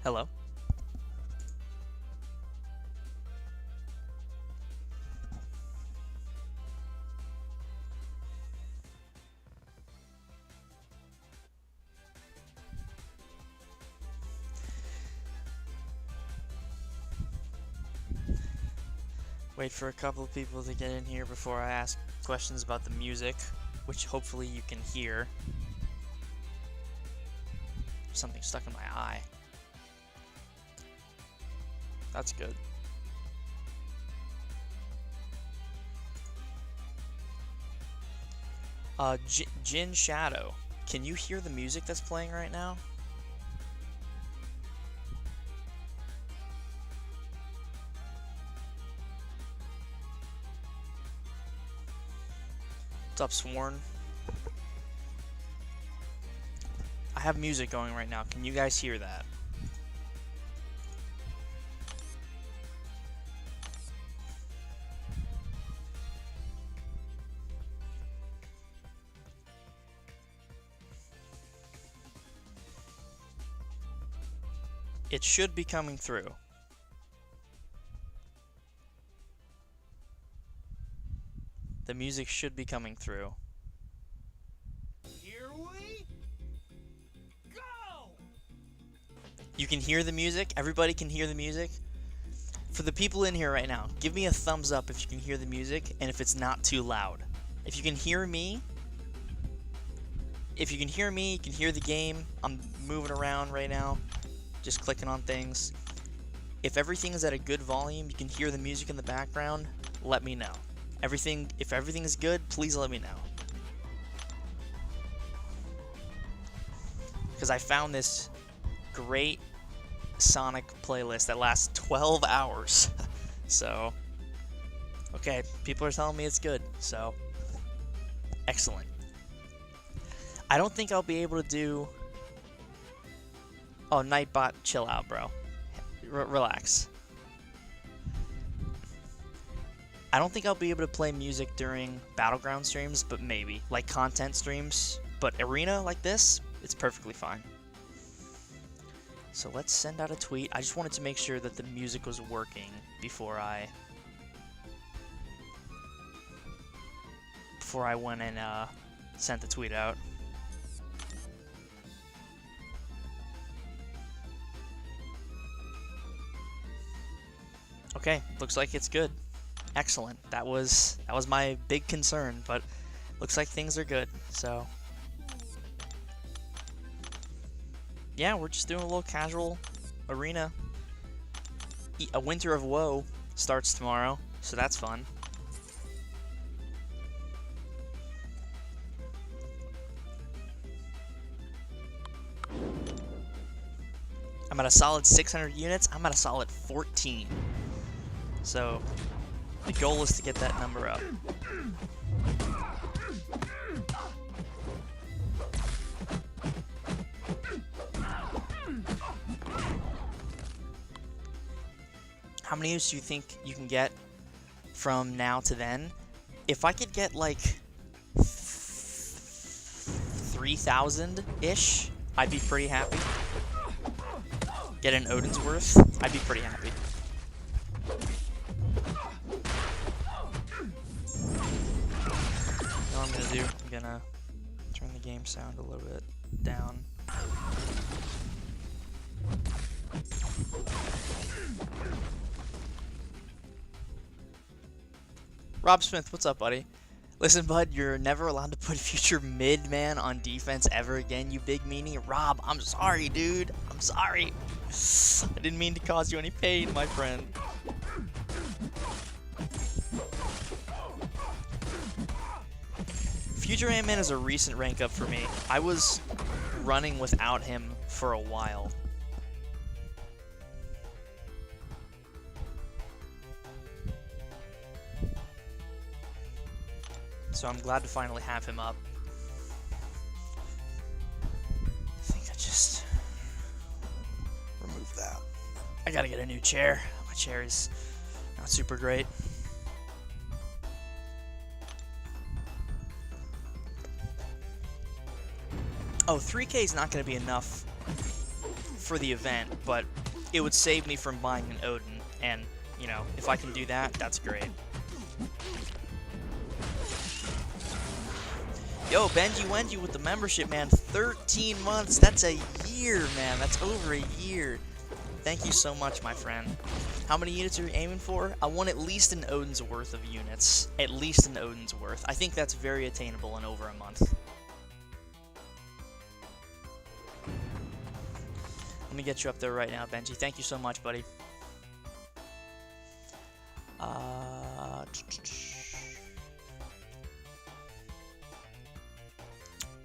Hello. Wait for a couple of people to get in here before I ask questions about the music, which hopefully you can hear. Something stuck in my eye. That's good. Jin Shadow, can you hear the music that's playing right now? What's up, Sworn? I have music going right now. Can you guys hear that? It should be coming through. The music should be coming through. Here we go! You can hear the music? Everybody can hear the music? For the people in here right now, give me a thumbs up if you can hear the music and if it's not too loud. If you can hear me, you can hear the game. I'm moving around right now, just clicking on things. If everything is at a good volume, you can hear the music in the background, let me know. If everything is good, please let me know. Because I found this great Sonic playlist that lasts 12 hours. So, okay, people are telling me it's good, so excellent. I don't think I'll be able to do... Oh, Nightbot, chill out, bro. Relax. I don't think I'll be able to play music during Battleground streams, but maybe. Like content streams. But Arena like this, it's perfectly fine. So let's send out a tweet. I just wanted to make sure that the music was working before I went and sent the tweet out. Okay, looks like it's good. Excellent. That was my big concern, but looks like things are good. So yeah, we're just doing a little casual arena. A Winter of Woe starts tomorrow, so that's fun. I'm at a solid 600 units. I'm at a solid 14. So the goal is to get that number up. How many units do you think you can get from now to then? If I could get like 3,000-ish, I'd be pretty happy. Get an Odin's Worth, I'd be pretty happy. What I'm gonna do, I'm gonna turn the game sound a little bit down. Rob Smith, what's up, buddy? Listen, bud, you're never allowed to put future mid-man on defense ever again, you big meanie. Rob, I'm sorry, dude. I'm sorry. I didn't mean to cause you any pain, my friend. Future Ant-Man is a recent rank up for me. I was running without him for a while. So I'm glad to finally have him up. I think I just remove that. I gotta get a new chair. My chair is not super great. Oh, 3K is not gonna be enough for the event, but it would save me from buying an Odin, and, you know, if I can do that, that's great. Yo, Benji Wenji with the membership, man. 13 months. That's a year, man. That's over a year. Thank you so much, my friend. How many units are you aiming for? I want at least an Odin's worth of units. At least an Odin's worth. I think that's very attainable in over a month. Let me get you up there right now, Benji. Thank you so much, buddy.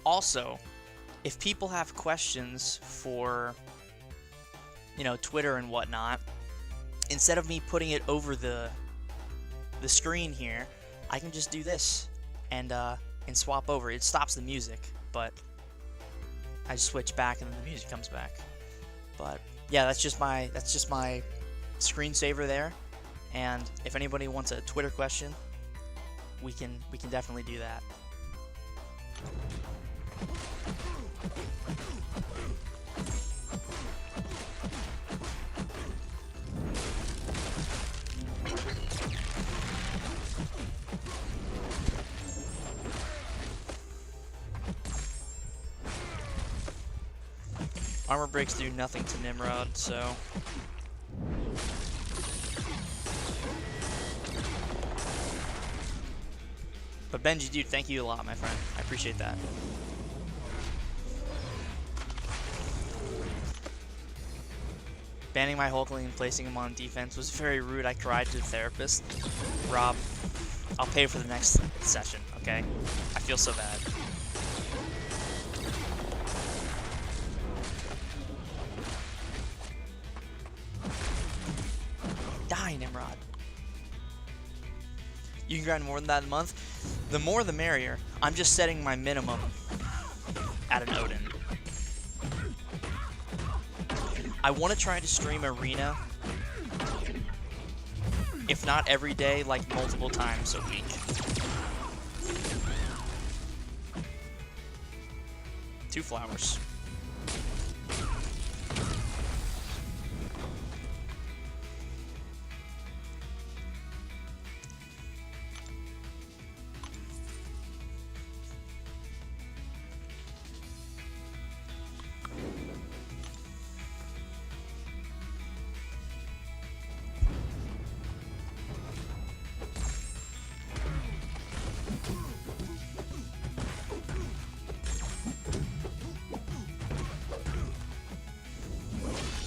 Also, if people have questions for, you know, Twitter and whatnot, instead of me putting it over the screen here, I can just do this and swap over. It stops the music, but I just switch back and then the music comes back. But yeah, that's just my screensaver there. And if anybody wants a Twitter question, we can definitely do that. Armor breaks do nothing to Nimrod, so... But Benji, dude, thank you a lot, my friend. I appreciate that. Banning my Hulkling and placing him on defense was very rude. I cried to the therapist. Rob, I'll pay for the next session, okay? I feel so bad. Die, Nimrod. You can grind more than that in a month. The more the merrier. I'm just setting my minimum at an Odin. I want to try to stream Arena, if not every day, like multiple times a week. 2 flowers.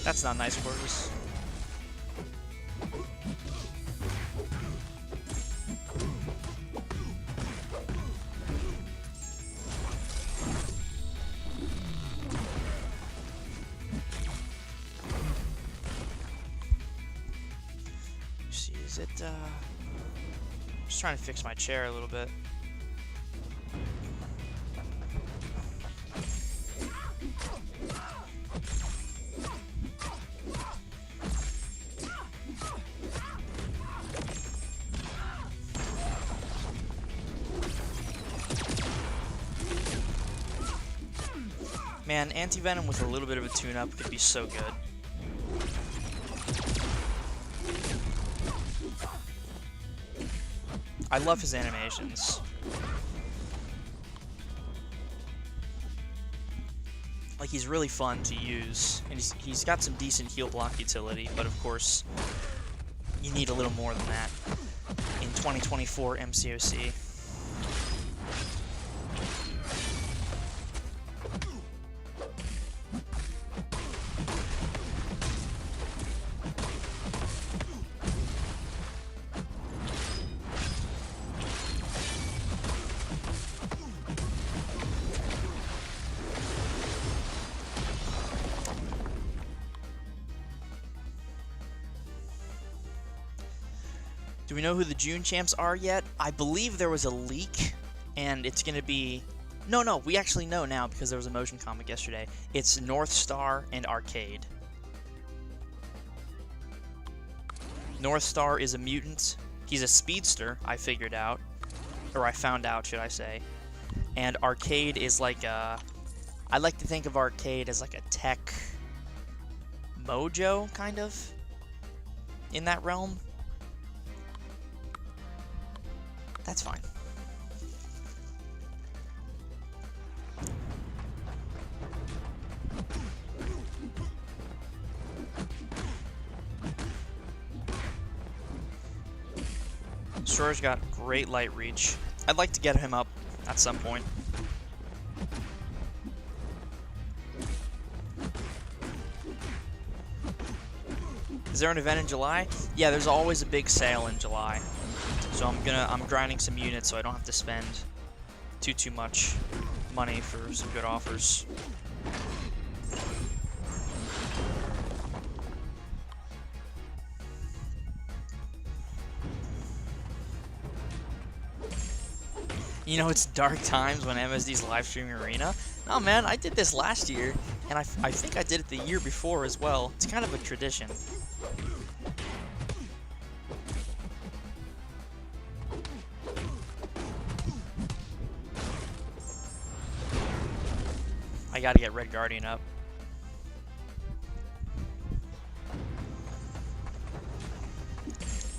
That's not nice quarters. See, is it, just trying to fix my chair a little bit. Man, Anti-Venom with a little bit of a tune-up could be so good. I love his animations. Like, he's really fun to use, and he's got some decent heal block utility, but of course, you need a little more than that in 2024 MCOC. Do we know who the June champs are yet? I believe there was a leak, and it's going to be... No, we actually know now because there was a motion comic yesterday. It's North Star and Arcade. North Star is a mutant. He's a speedster, I figured out. Or I found out, should I say. And Arcade is like a... I like to think of Arcade as like a tech mojo, kind of, in that realm. That's fine. Sor's got great light reach. I'd like to get him up at some point. Is there an event in July? Yeah, there's always a big sale in July. So I'm grinding some units so I don't have to spend too much money for some good offers. You know, it's dark times when MSD's live streaming Arena. No, man, I did this last year, and I think I did it the year before as well. It's kind of a tradition. I gotta get Red Guardian up.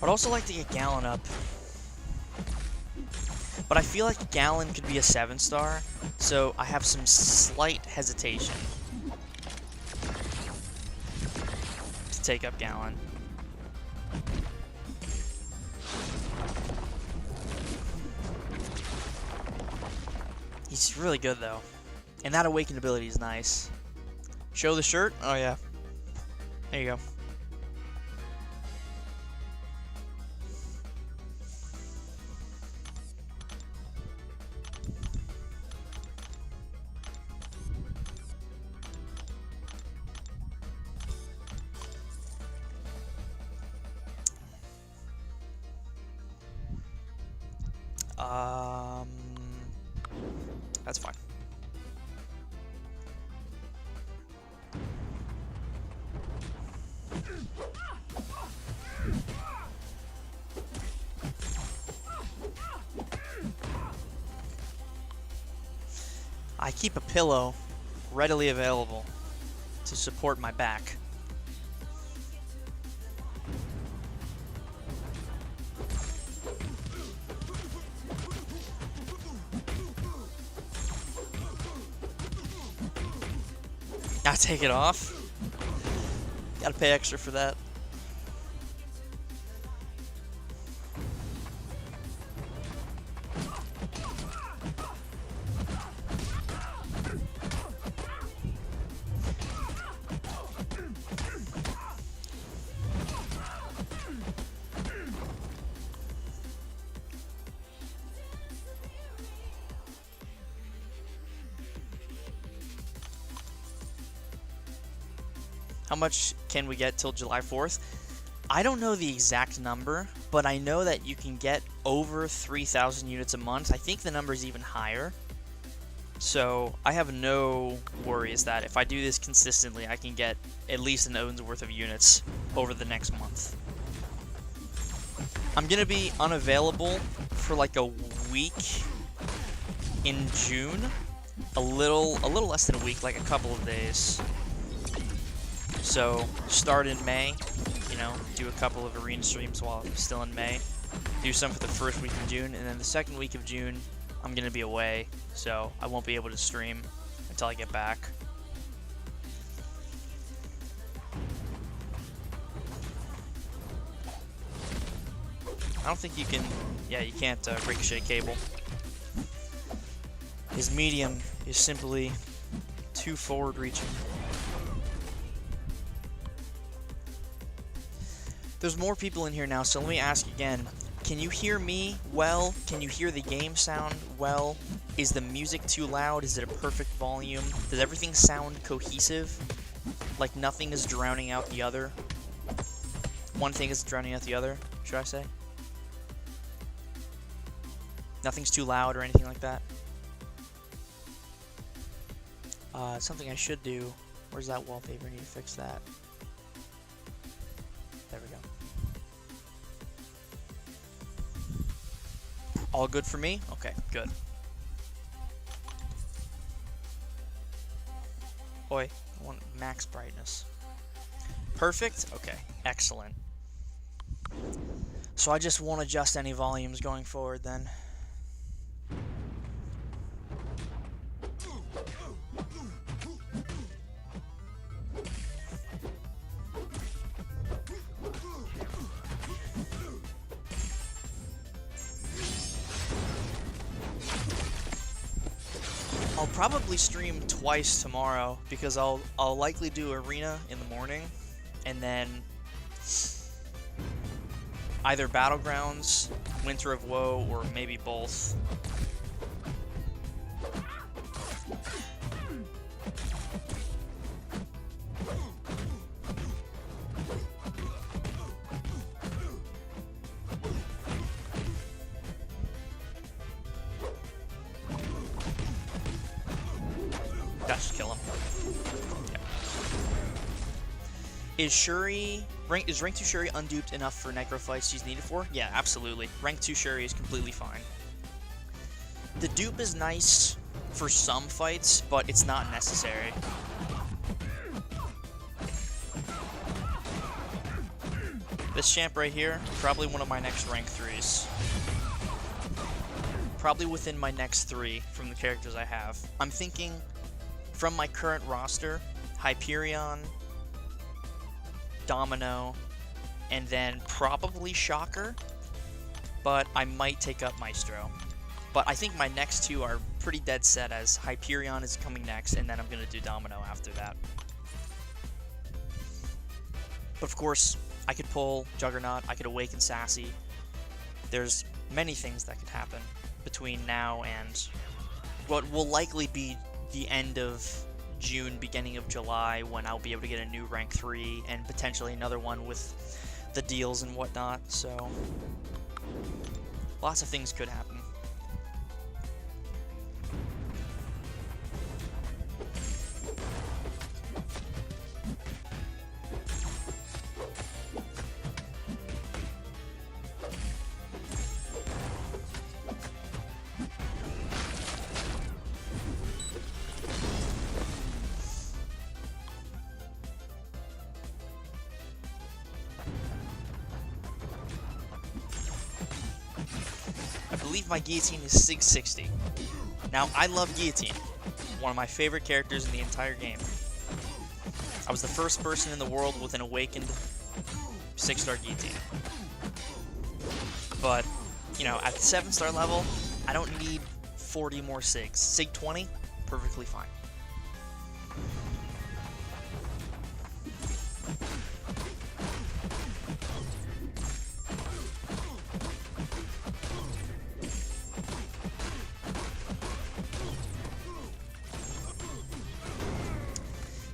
I'd also like to get Gallon up. But I feel like Gallon could be a 7-star, so I have some slight hesitation to take up Gallon. He's really good, though. And that Awakened ability is nice. Show the shirt? Oh, yeah. There you go. That's fine. I keep a pillow readily available to support my back. Now take it off. Gotta pay extra for that. How much can we get till July 4th? I don't know the exact number, but I know that you can get over 3,000 units a month. I think the number is even higher. So I have no worries that if I do this consistently, I can get at least an own's worth of units over the next month. I'm gonna be unavailable for like a week in June. A little less than a week, like a couple of days. So start in May, you know, do a couple of arena streams while I'm still in May. Do some for the first week of June, and then the second week of June, I'm going to be away, so I won't be able to stream until I get back. I don't think you can, yeah, you can't ricochet cable. His medium is simply too forward reaching. There's more people in here now, so let me ask again. Can you hear me well? Can you hear the game sound well? Is the music too loud? Is it a perfect volume? Does everything sound cohesive? Like nothing is drowning out the other? One thing is drowning out the other, should I say? Nothing's too loud or anything like that? Something I should do. Where's that wallpaper? I need to fix that. There we go. All good for me? Okay, good. Oi, I want max brightness. Perfect? Okay, excellent. So I just won't adjust any volumes going forward then. I'll probably stream twice tomorrow because I'll likely do Arena in the morning and then either Battlegrounds, Winter of Woe, or maybe both. That should kill him. Yep. Is rank 2 Shuri unduped enough for necro fights she's needed for? Yeah, absolutely. Rank 2 Shuri is completely fine. The dupe is nice for some fights, but it's not necessary. This champ right here, probably one of my next rank 3s. Probably within my next 3 from the characters I have. I'm thinking from my current roster, Hyperion, Domino, and then probably Shocker, but I might take up Maestro. But I think my next 2 are pretty dead set, as Hyperion is coming next, and then I'm going to do Domino after that. But of course, I could pull Juggernaut, I could awaken Sassy. There's many things that could happen between now and what will likely be the end of June, beginning of July, when I'll be able to get a new rank 3 and potentially another one with the deals and whatnot, so lots of things could happen. I believe my Guillotine is 660. Now, I love Guillotine, one of my favorite characters in the entire game. I was the first person in the world with an awakened 6-star Guillotine. But, you know, at the 7-star level, I don't need 40 more SIGs. SIG 20, perfectly fine.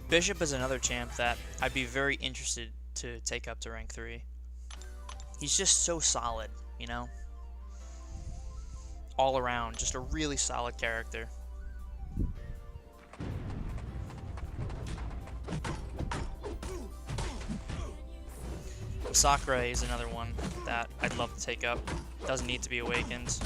Bishop is another champ that I'd be very interested to take up to rank 3. He's just so solid, you know? All around, just a really solid character. Sakura is another one that I'd love to take up. Doesn't need to be awakened.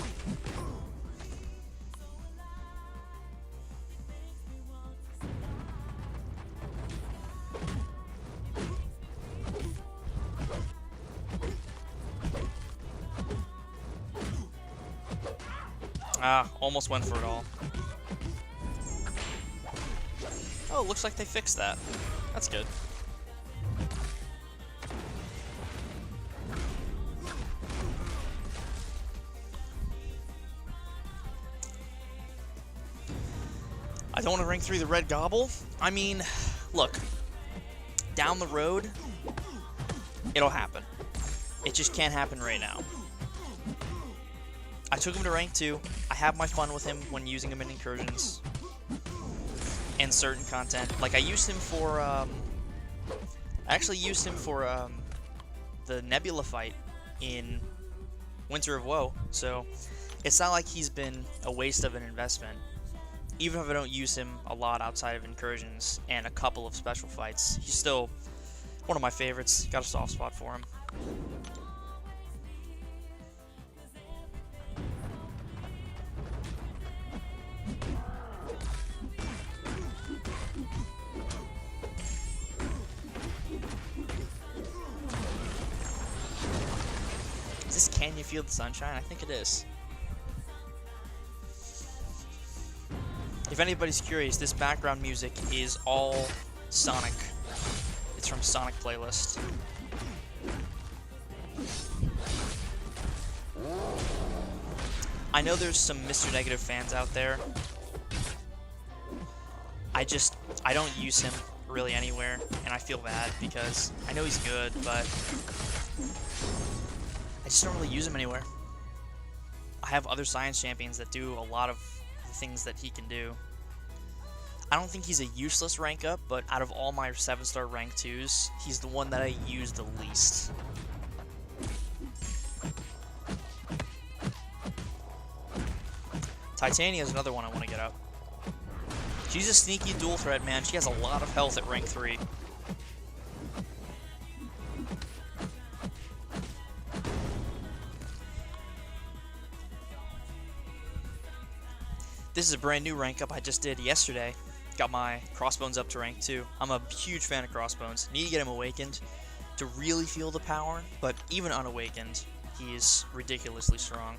Ah, almost went for it all. Oh, looks like they fixed that. That's good. I don't want to rank 3 the Red Gobble. I mean, look, down the road, it'll happen. It just can't happen right now. I took him to rank 2. I have my fun with him when using him in incursions and certain content. Like, I used him for, I actually used him for the Nebula fight in Winter of Woe, so it's not like he's been a waste of an investment. Even if I don't use him a lot outside of incursions and a couple of special fights, he's still one of my favorites. Got a soft spot for him. Can You Feel the Sunshine? I think it is. If anybody's curious, this background music is all Sonic. It's from Sonic Playlist. I know there's some Mr. Negative fans out there. I don't use him really anywhere, and I feel bad because I know he's good, but I just don't really use him anywhere. I have other science champions that do a lot of the things that he can do. I don't think he's a useless rank up, but out of all my 7-star rank 2s, he's the one that I use the least. Titania is another one I want to get up. She's a sneaky dual threat, man. She has a lot of health at rank 3. This is a brand new rank up I just did yesterday. Got my Crossbones up to rank 2. I'm a huge fan of Crossbones. Need to get him awakened to really feel the power, but even unawakened, he is ridiculously strong.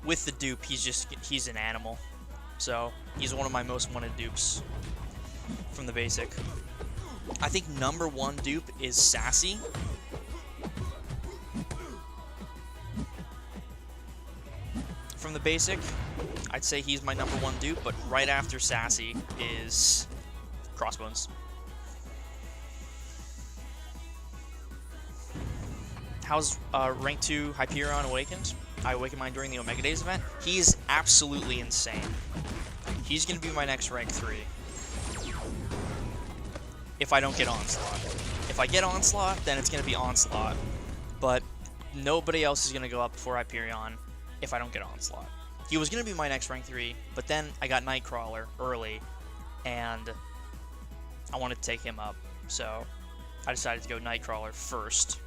With the dupe, he's an animal. So, he's one of my most wanted dupes from the basic. I think number 1 dupe is Sassy. From the basic, I'd say he's my number 1 dupe, but right after Sassy is Crossbones. How's rank 2 Hyperion Awakened? I awakened mine during the Omega Days event. He's absolutely insane. He's going to be my next rank 3. If I don't get Onslaught. If I get Onslaught, then it's going to be Onslaught. But nobody else is going to go up before Hyperion if I don't get Onslaught. He was going to be my next rank 3, but then I got Nightcrawler early, and I wanted to take him up. So I decided to go Nightcrawler first.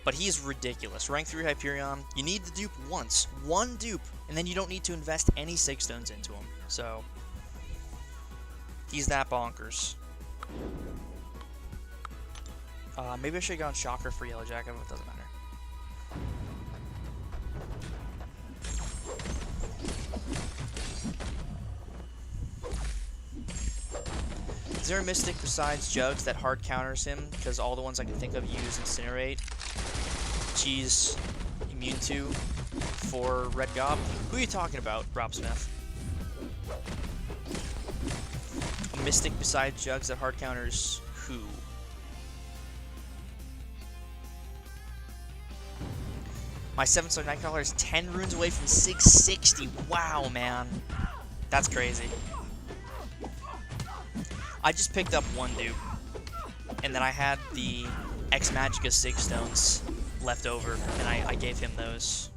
But he's ridiculous. Rank 3 Hyperion, you need the dupe once. 1 dupe, and then you don't need to invest any 6 stones into him. So, he's that bonkers. Maybe I should have gone Shocker for Yellow Jacket, but it doesn't matter. Is there a Mystic besides Jugs that hard counters him? Because all the ones I can think of use Incinerate. She's immune to for Red Gob. Who are you talking about, Rob Smith? A Mystic besides Jugs that hard counters who? My 7-star Nightcrawler is 10 runes away from 660. Wow, man. That's crazy. I just picked up 1 dupe. And then I had the Ex Magica Sig Stones left over, and I gave him those.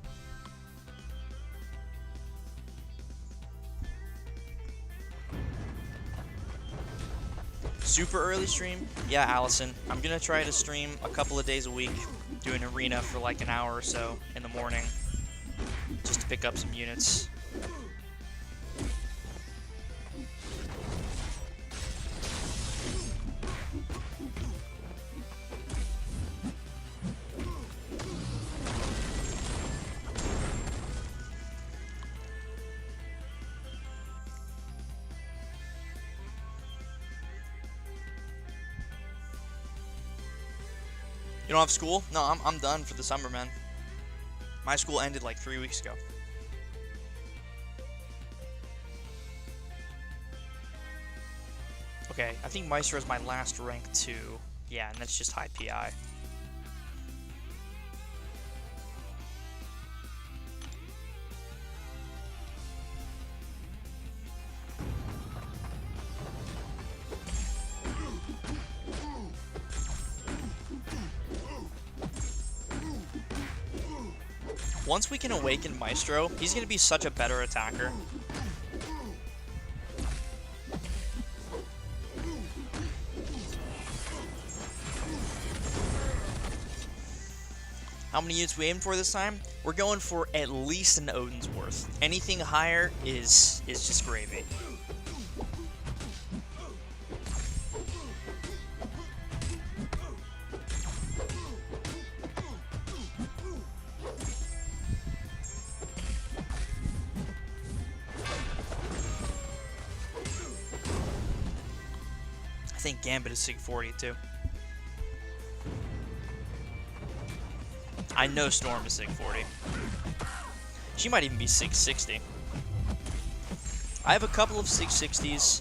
Super early stream? Yeah, Allison. I'm gonna try to stream a couple of days a week, do an arena for like an hour or so in the morning, just to pick up some units. You don't have school? No, I'm done for the summer, man. My school ended like 3 weeks ago. Okay, I think Maestro is my last rank 2. Yeah, and that's just high PI. Once we can awaken Maestro, he's going to be such a better attacker. How many units we aim for this time? We're going for at least an Odin's worth. Anything higher is just gravy. I think Gambit is Sig 40 too. I know Storm is Sig 40. She might even be Sig 60. I have a couple of Sig 60s,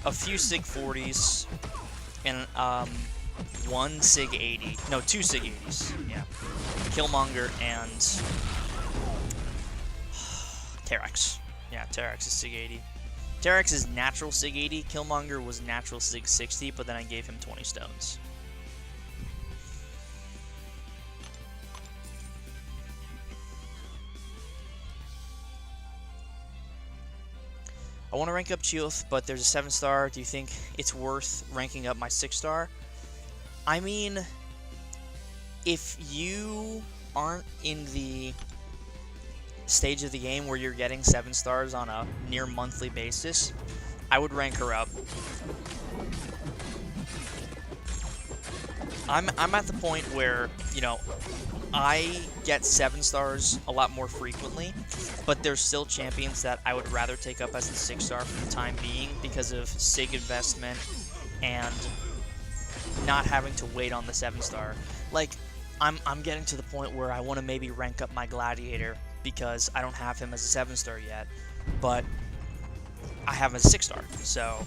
a few Sig 40s, and one Sig 80. No, two Sig 80s. Yeah. Killmonger and Terex. Yeah, Terex is Sig 80. Terex is natural Sig 80. Killmonger was natural Sig 60, but then I gave him 20 stones. I want to rank up Chioth, but there's a 7-star. Do you think it's worth ranking up my 6-star? I mean, if you aren't in the stage of the game where you're getting 7 stars on a near monthly basis, I would rank her up. I'm at the point where, you know, I get 7 stars a lot more frequently, but there's still champions that I would rather take up as the 6-star for the time being because of SIG investment and not having to wait on the 7-star. Like, I'm getting to the point where I want to maybe rank up my Gladiator because I don't have him as a 7-star yet, but I have him as a 6-star, so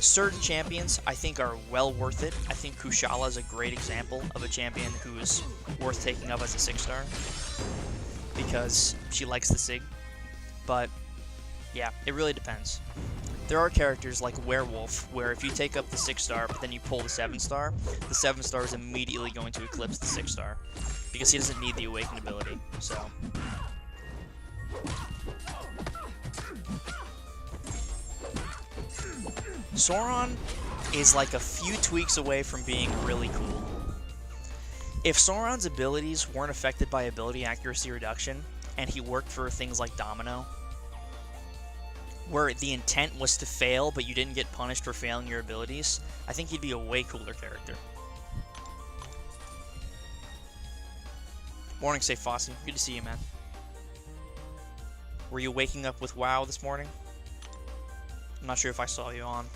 certain champions I think are well worth it. I think Kushala is a great example of a champion who is worth taking up as a 6-star because she likes the SIG. But yeah, it really depends. There are characters like Werewolf where if you take up the 6-star but then you pull the 7-star, the 7-star is immediately going to eclipse the 6-star because he doesn't need the Awaken ability. So Sauron is like a few tweaks away from being really cool. If Sauron's abilities weren't affected by ability accuracy reduction, and he worked for things like Domino, where the intent was to fail but you didn't get punished for failing your abilities, I think he'd be a way cooler character. Morning, Safe Fossey. Good to see you, man. Were you waking up with WoW this morning? I'm not sure if I saw you on.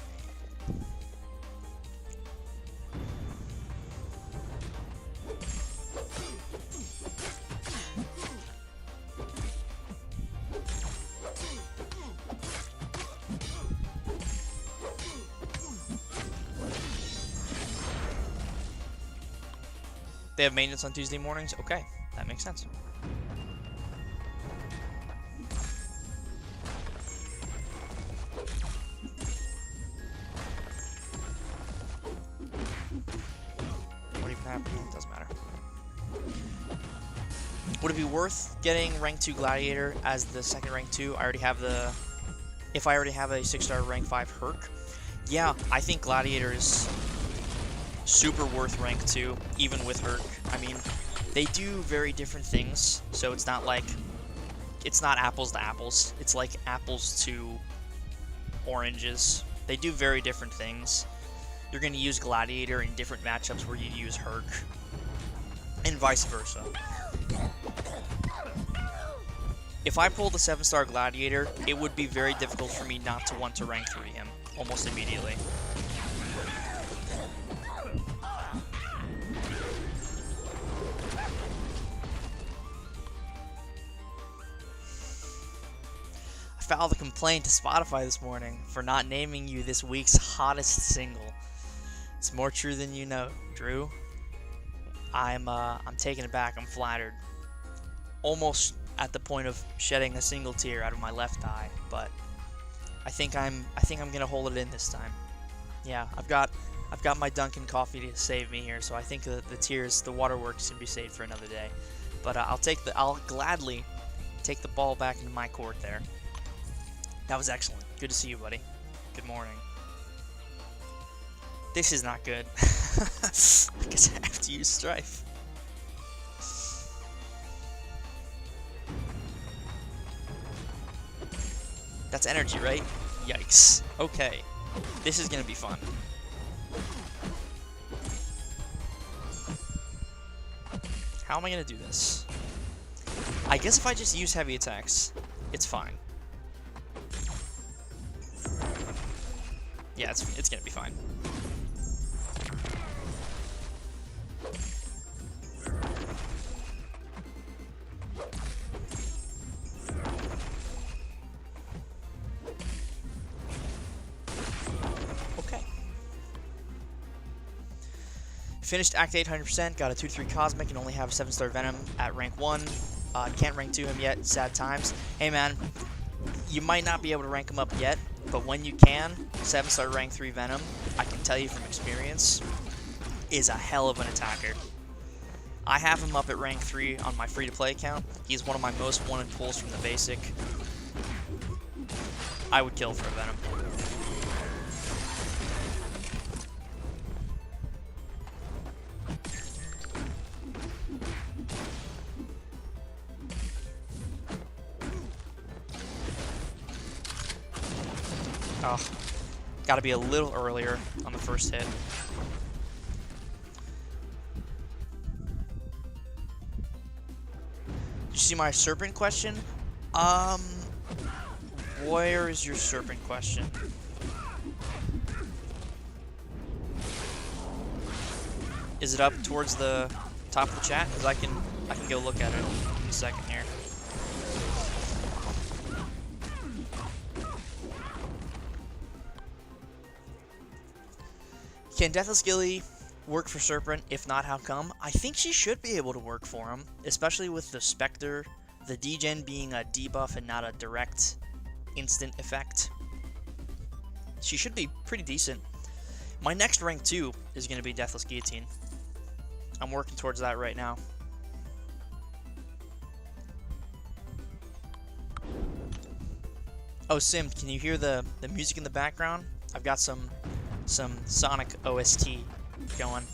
They have maintenance on Tuesday mornings? Okay, that makes sense. What even happened? It doesn't matter. Would it be worth getting rank 2 Gladiator as the second rank 2? I already have the... If I already have a 6-star rank 5 Herc? Yeah, I think Gladiator is super worth rank 2, even with Herc. I mean, they do very different things, so it's not like... It's not apples to apples. It's like apples to oranges. They do very different things. You're going to use Gladiator in different matchups where you use Herc, and vice versa. If I pulled the 7-star Gladiator, it would be very difficult for me not to want to rank 3 him, almost immediately. I filed a complaint to Spotify this morning for not naming you this week's hottest single. It's more true than you know, Drew. I'm taken aback. I'm flattered. Almost at the point of shedding a single tear out of my left eye, but I think I'm gonna hold it in this time. Yeah, I've got I've got my Dunkin' coffee to save me here, so I think the waterworks can be saved for another day. But I'll gladly take the ball back into my court there. That was excellent. Good to see you, buddy. Good morning. This is not good. I guess I have to use Strife. That's energy, right? Yikes. Okay. This is gonna be fun. How am I gonna do this? I guess if I just use heavy attacks, it's fine. Yeah, it's gonna be fine. Okay. Finished Act 8 100%, got a 2-3 Cosmic, and only have a 7-star Venom at rank 1. Can't rank 2 him yet, sad times. Hey man, you might not be able to rank him up yet, but when you can, 7-star rank 3 Venom, I can tell you from experience, is a hell of an attacker. I have him up at rank 3 on my free-to-play account. He's one of my most wanted pulls from the basic. I would kill for a Venom. Oh, gotta be a little earlier on the first hit. Did you see my serpent question? Where is your serpent question? Is it up towards the top of the chat? Because I can go look at it in a second here. Can Deathless Gilly work for Serpent? If not, how come? I think she should be able to work for him, especially with the Spectre, the degen being a debuff and not a direct instant effect. She should be pretty decent. My next rank 2 is going to be Deathless Guillotine. I'm working towards that right now. Oh, Sim, can you hear the music in the background? I've got some Sonic OST going.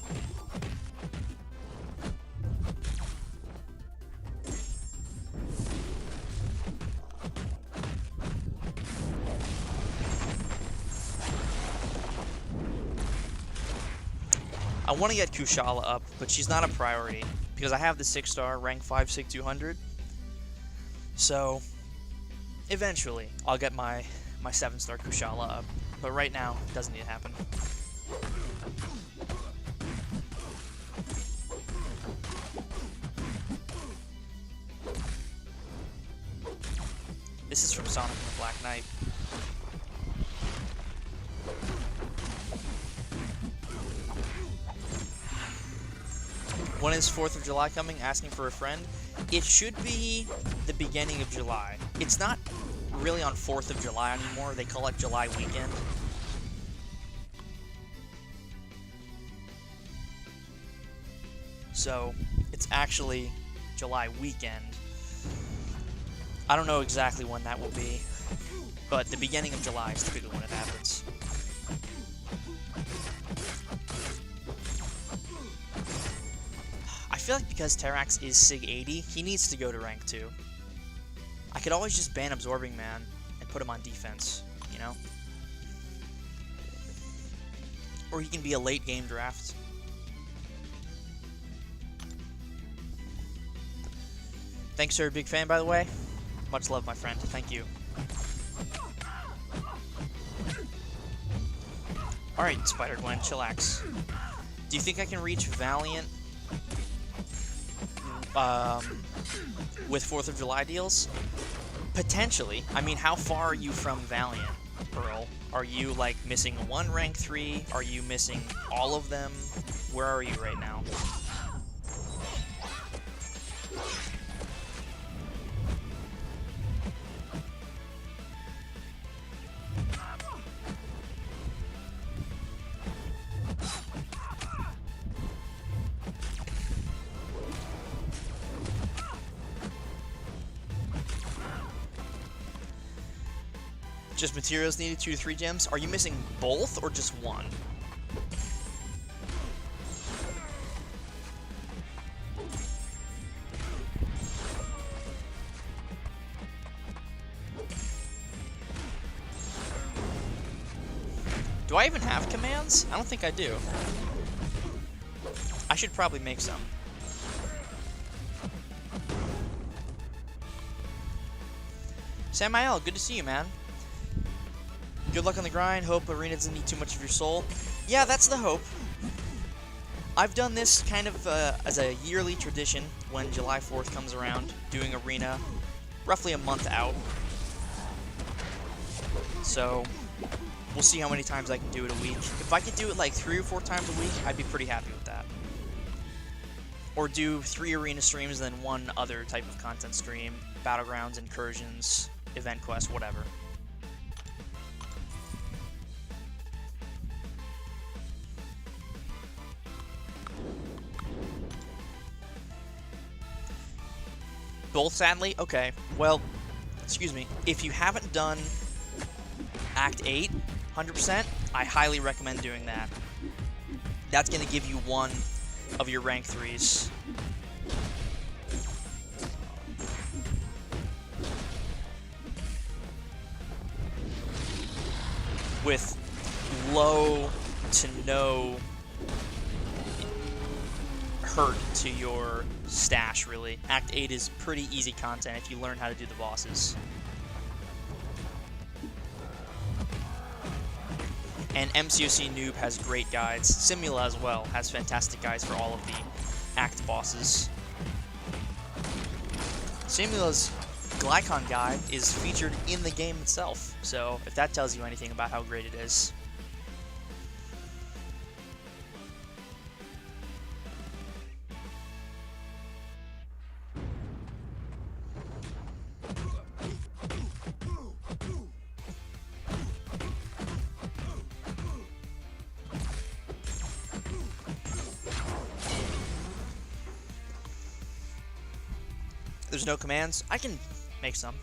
I want to get Kushala up, but she's not a priority because I have the 6-star rank 5 Sig 200. So eventually I'll get my 7-star Kushala up. But right now, it doesn't need to happen. This is from Sonic and the Black Knight. When is 4th of July coming? Asking for a friend. It should be the beginning of July. It's not really on 4th of July anymore. They call it July weekend. So it's actually July weekend. I don't know exactly when that will be, but the beginning of July is typically when it happens. I feel like because Terrax is Sig 80, he needs to go to rank 2. I could always just ban Absorbing Man and put him on defense, you know? Or he can be a late game draft. Thanks, sir. Big fan, by the way. Much love, my friend. Thank you. Alright, Spider-Gwen, chillax. Do you think I can reach Valiant with 4th of July deals? Potentially. I mean, how far are you from Valiant, Earl? Are you, like, missing one rank 3? Are you missing all of them? Where are you right now? Just materials needed, 2 to 3 gems. Are you missing both or just one? Do I even have commands? I don't think I do. I should probably make some. Samael, good to see you, man. Good luck on the grind. Hope Arena doesn't need too much of your soul. Yeah, that's the hope. I've done this kind of as a yearly tradition when July 4th comes around, doing Arena roughly a month out. So, we'll see how many times I can do it a week. If I could do it like 3 or 4 times a week, I'd be pretty happy with that. Or do 3 Arena streams and then 1 other type of content stream. Battlegrounds, incursions, event quests, whatever. Both, sadly? Okay. Well, excuse me. If you haven't done Act 8, 100%, I highly recommend doing that. That's going to give you 1 of your rank 3s. With low to no hurt to your stash, really. Act 8 is pretty easy content if you learn how to do the bosses. And MCOC Noob has great guides. Simula as well has fantastic guides for all of the Act bosses. Simula's Glycon guide is featured in the game itself, so if that tells you anything about how great it is. There's no commands. I can make some.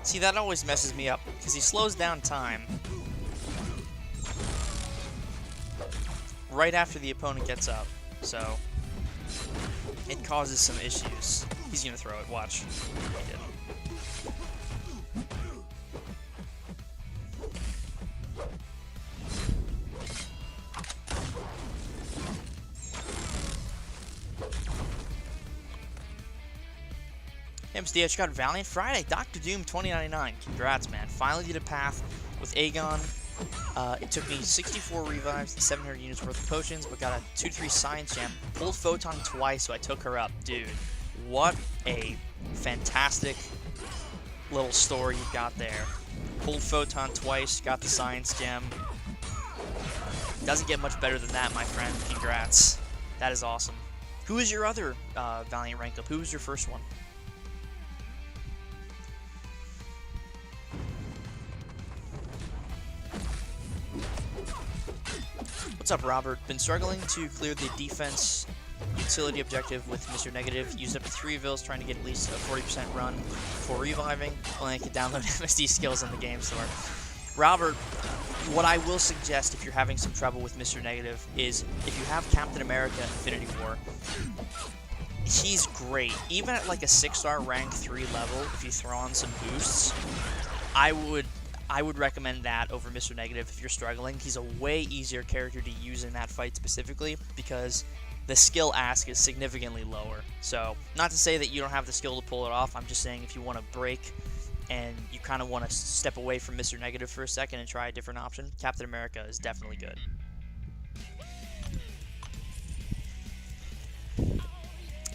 See, that always messes me up, because he slows down time right after the opponent gets up, so it causes some issues. He's gonna throw it, watch. He didn't. MSDH got Valiant Friday, Dr. Doom 2099. Congrats, man. Finally did a path with Aegon. It took me 64 revives and 700 units worth of potions, but got a 2-3 science gem. Pulled Photon twice, so I took her up. Dude, what a fantastic little story you got there. Pulled Photon twice, got the science gem. Doesn't get much better than that, my friend. Congrats. That is awesome. Who is your other Valiant rank up? Who was your first one? What's up, Robert? Been struggling to clear the defense utility objective with Mr. Negative. Used up to 3 reveals trying to get at least a 40% run for reviving. Only I could download MSD skills in the game store. Robert, what I will suggest if you're having some trouble with Mr. Negative is if you have Captain America Infinity War, he's great. Even at like a 6-star rank 3 level, if you throw on some boosts, I would recommend that over Mr. Negative if you're struggling. He's a way easier character to use in that fight specifically because the skill ask is significantly lower. So, not to say that you don't have the skill to pull it off, I'm just saying if you want to break and you kind of want to step away from Mr. Negative for a second and try a different option, Captain America is definitely good.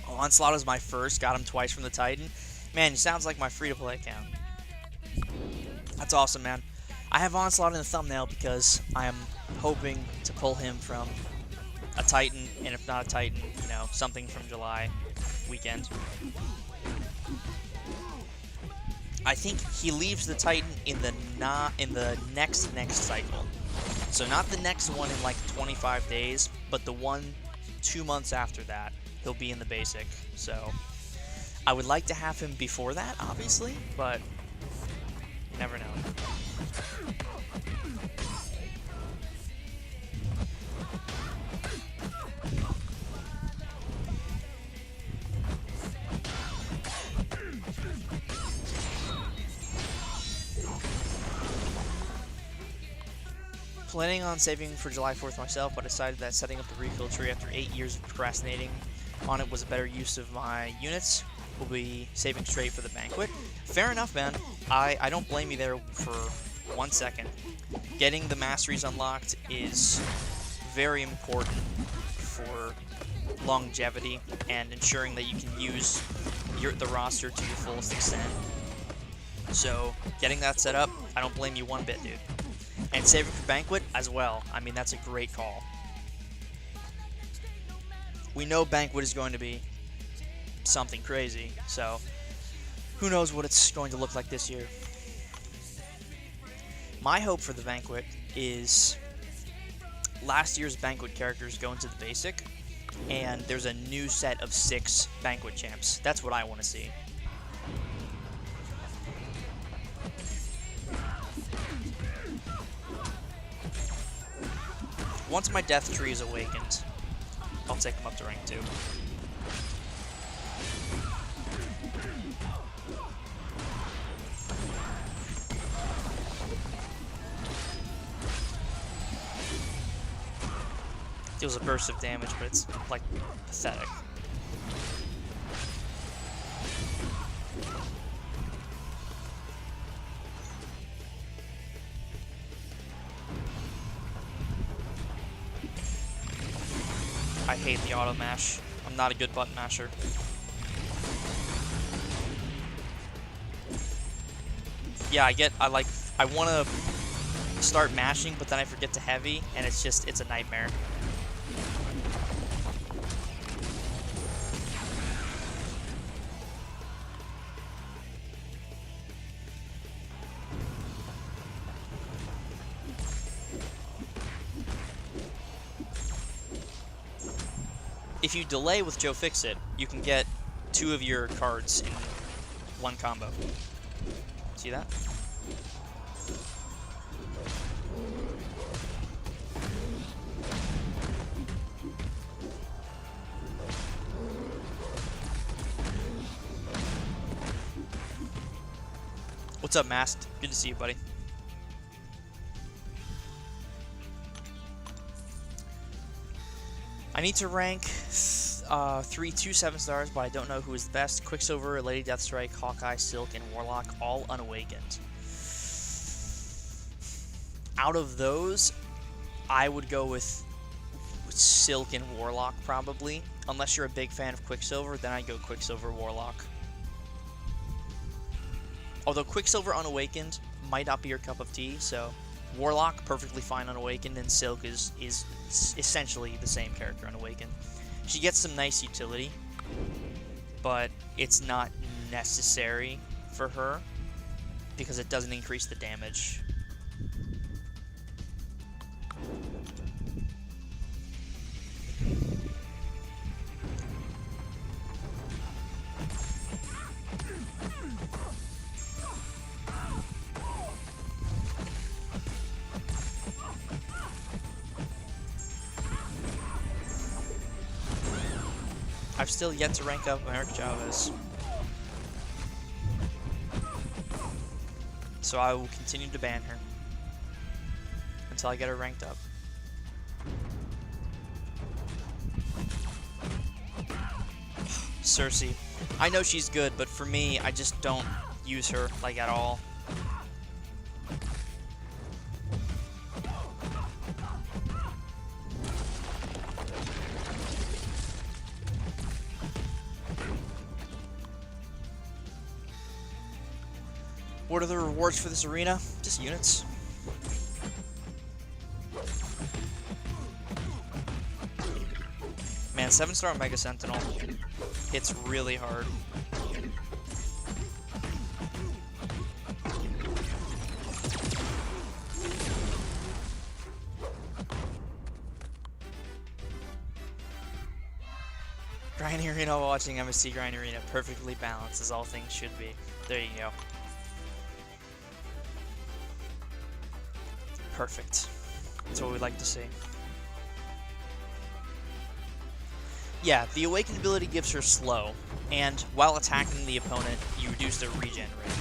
Oh, Onslaught is my first. Got him twice from the Titan. Man, he sounds like my free-to-play account. That's awesome, man. I have Onslaught in the thumbnail because I am hoping to pull him from a Titan, and if not a Titan, you know, something from July weekend. I think he leaves the Titan in the next cycle. So not the next one in like 25 days, but the one 2 months after that, he'll be in the basic. So I would like to have him before that, obviously, but you never know. Planning on saving for July 4th myself, but decided that setting up the refill tree after 8 years of procrastinating on it was a better use of my units. We'll be saving straight for the banquet. Fair enough, man. I don't blame you there for 1 second. Getting the masteries unlocked is very important for longevity and ensuring that you can use the roster to your fullest extent. So, getting that set up, I don't blame you one bit, dude. And saving for Banquet as well. I mean, that's a great call. We know Banquet is going to be something crazy, so who knows what it's going to look like this year. My hope for the Banquet is last year's Banquet characters go into the basic, and there's a new set of 6 Banquet champs. That's what I want to see. Once my death tree is awakened, I'll take him up to rank 2. Deals a burst of damage, but it's like pathetic. I hate the auto mash. I'm not a good button masher. Yeah, I want to start mashing, but then I forget to heavy, and it's a nightmare. If you delay with Joe Fixit, you can get 2 of your cards in 1 combo. See that? What's up, Masked? Good to see you, buddy. I need to rank 3 2 7-stars, but I don't know who is the best. Quicksilver, Lady Deathstrike, Hawkeye, Silk, and Warlock, all unawakened. Out of those, I would go with Silk and Warlock, probably. Unless you're a big fan of Quicksilver, then I'd go Quicksilver, Warlock. Although Quicksilver unawakened might not be your cup of tea, so Warlock, perfectly fine unawakened, and Silk is essentially the same character unawakened. She gets some nice utility, but it's not necessary for her because it doesn't increase the damage. I've still yet to rank up America Chavez. So I will continue to ban her until I get her ranked up. Cersei. I know she's good, but for me, I just don't use her, like, at all. What are the rewards for this arena? Just units. Man, 7-star Mega Sentinel hits really hard. Grind Arena watching MSC Grind Arena. Perfectly balanced as all things should be. There you go. Perfect. That's what we'd like to see. Yeah, the Awakened ability gives her slow, and while attacking the opponent, you reduce their regen rate.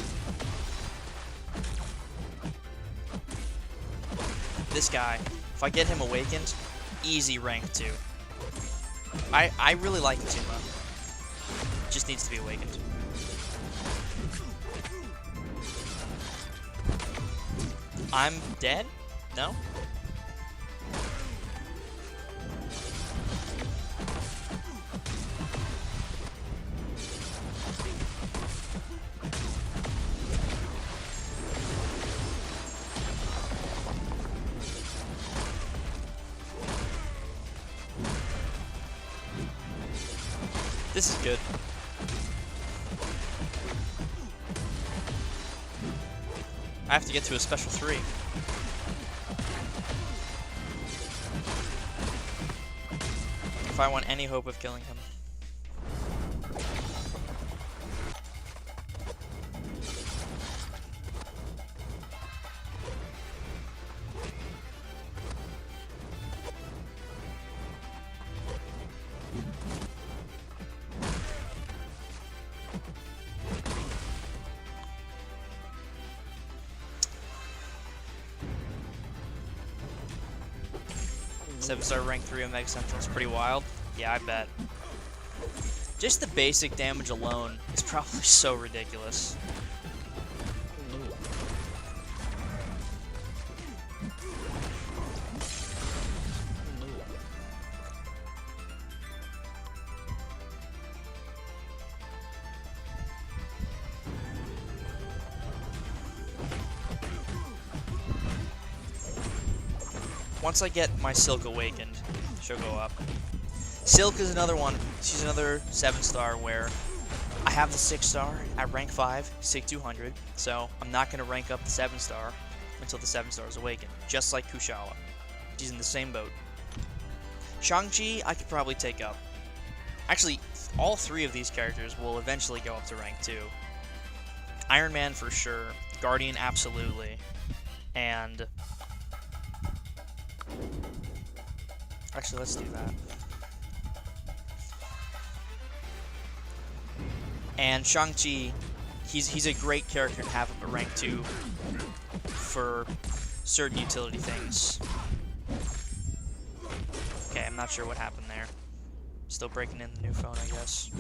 This guy, if I get him Awakened, easy rank 2. I really like Zuma. Just needs to be Awakened. I'm dead? No? This is good. I have to get to a special 3. If I want any hope of killing him. Seven-star rank 3 Omega Sentinel is pretty wild. Yeah, I bet. Just the basic damage alone is probably so ridiculous. Once I get my Silk Awakened, she'll go up. Silk is another one. She's another 7-star where I have the 6-star at rank 5, SIG 200, so I'm not going to rank up the 7-star until the 7-star is awakened, just like Kushala. She's in the same boat. Shang-Chi, I could probably take up. Actually, all 3 of these characters will eventually go up to rank 2. Iron Man for sure, Guardian absolutely, and... Actually, let's do that. And Shang-Chi, he's a great character to have at rank 2 for certain utility things. Okay, I'm not sure what happened there. Still breaking in the new phone, I guess.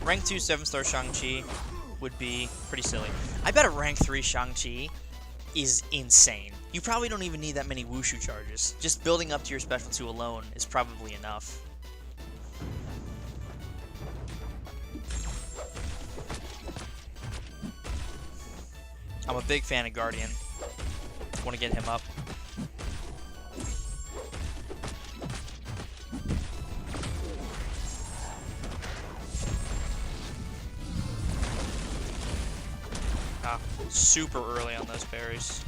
Rank 2 7-star Shang-Chi would be pretty silly. I bet a rank 3 Shang-Chi is insane. You probably don't even need that many Wushu charges. Just building up to your special 2 alone is probably enough. I'm a big fan of Guardian. Want to get him up. Super early on those berries.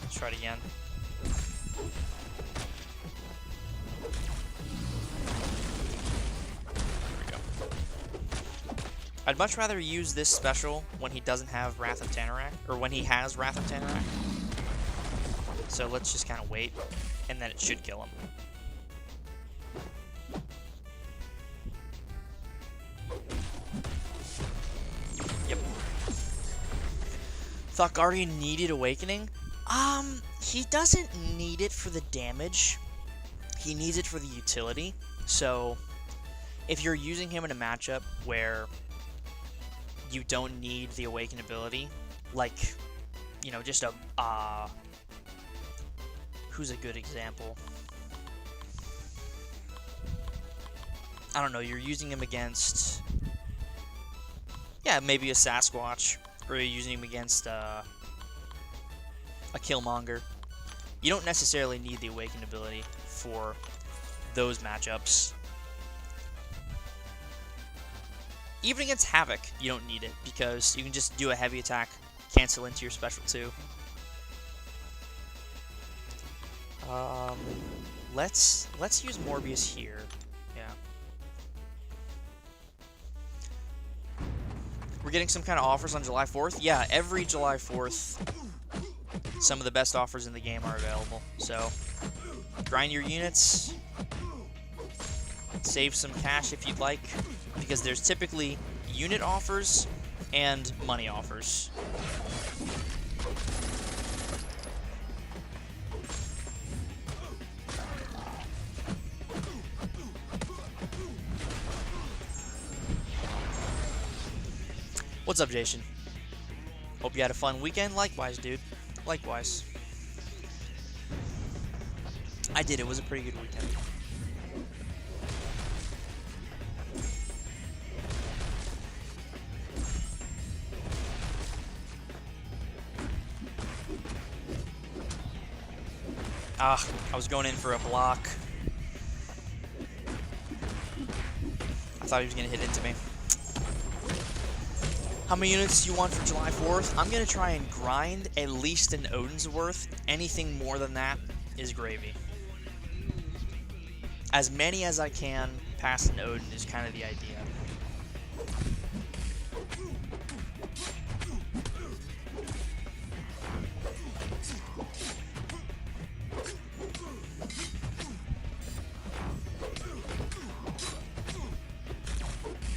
Let's try it again. I'd much rather use this special when he doesn't have Wrath of Tanarak, or when he has Wrath of Tanarak. So let's just kind of wait, and then it should kill him. Yep. Thought Guardian needed Awakening? He doesn't need it for the damage. He needs it for the utility. So, if you're using him in a matchup where you don't need the Awaken ability, like, you know, just a, who's a good example? I don't know, you're using him against, yeah, maybe a Sasquatch, or you're using him against, a Killmonger. You don't necessarily need the Awaken ability for those matchups. Even against Havoc, you don't need it, because you can just do a heavy attack, cancel into your special 2. Let's use Morbius here. Yeah. We're getting some kind of offers on July 4th? Yeah, every July 4th, some of the best offers in the game are available. So, grind your units, save some cash if you'd like, because there's typically unit offers and money offers. What's up, Jason? Hope you had a fun weekend. Likewise, dude. Likewise. I did. It was a pretty good weekend. I was going in for a block. I thought he was going to hit into me. How many units do you want for July 4th? I'm going to try and grind at least an Odin's worth. Anything more than that is gravy. As many as I can past an Odin is kind of the idea.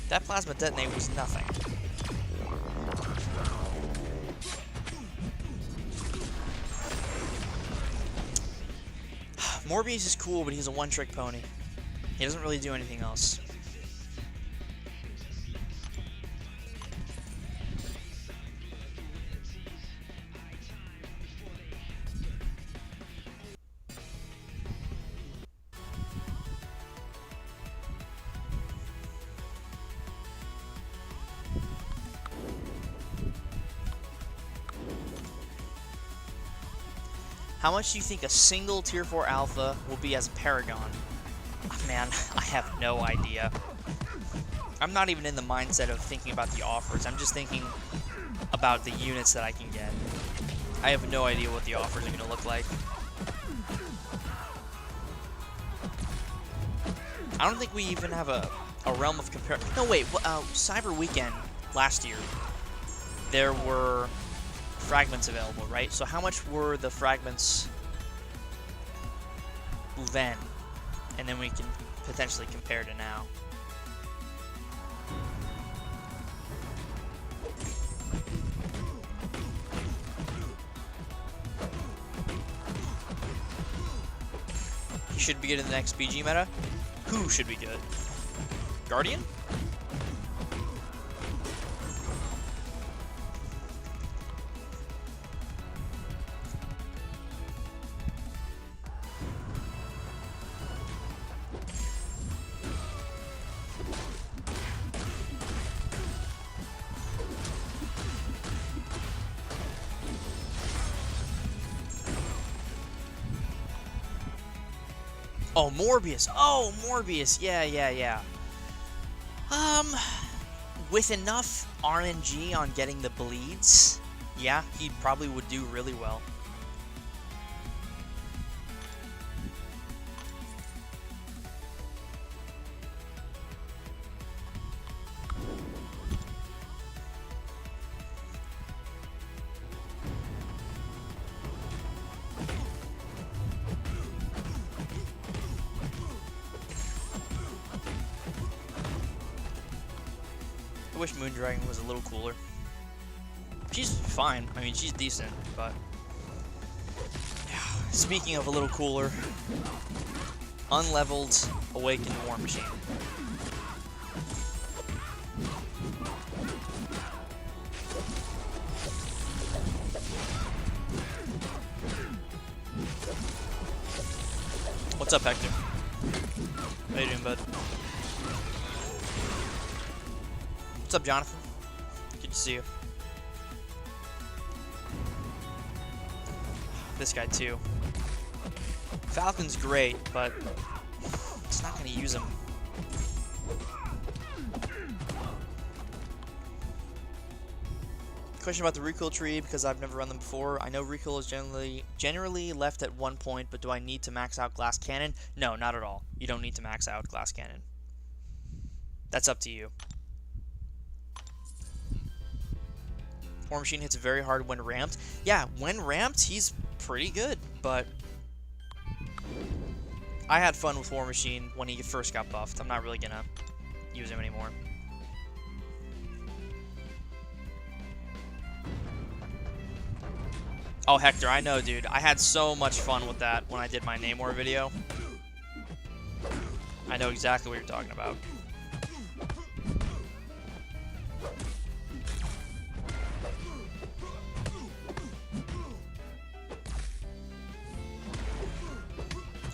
That plasma detonate was nothing. Morbius is cool, but he's a one-trick pony. He doesn't really do anything else. How much do you think a single Tier 4 Alpha will be as a Paragon? Oh, man, I have no idea. I'm not even in the mindset of thinking about the offers. I'm just thinking about the units that I can get. I have no idea what the offers are going to look like. I don't think we even have a realm of comparison. No, wait. Cyber Weekend last year, there were fragments available, right? So how much were the fragments then? And then we can potentially compare to now. He should be good in the next BG meta. Who should be good? Guardian? Oh, Morbius. Oh, Morbius. Yeah. With enough RNG on getting the bleeds, yeah, he probably would do really well. wish Moondragon was a little cooler. She's fine. I mean, she's decent, but... Speaking of a little cooler, unleveled Awakened War Machine. What's up, Hector? How you doing, bud? What's up, Jonathan? Good to see you. This guy, too. Falcon's great, but it's not going to use him. Question about the recoil tree, because I've never run them before. I know recoil is generally left at 1 point, but do I need to max out Glass Cannon? No, not at all. You don't need to max out Glass Cannon. That's up to you. War Machine hits very hard when ramped. Yeah, when ramped, he's pretty good, but I had fun with War Machine when he first got buffed. I'm not really gonna use him anymore. Oh, Hector, I know, dude. I had so much fun with that when I did my Namor video. I know exactly what you're talking about.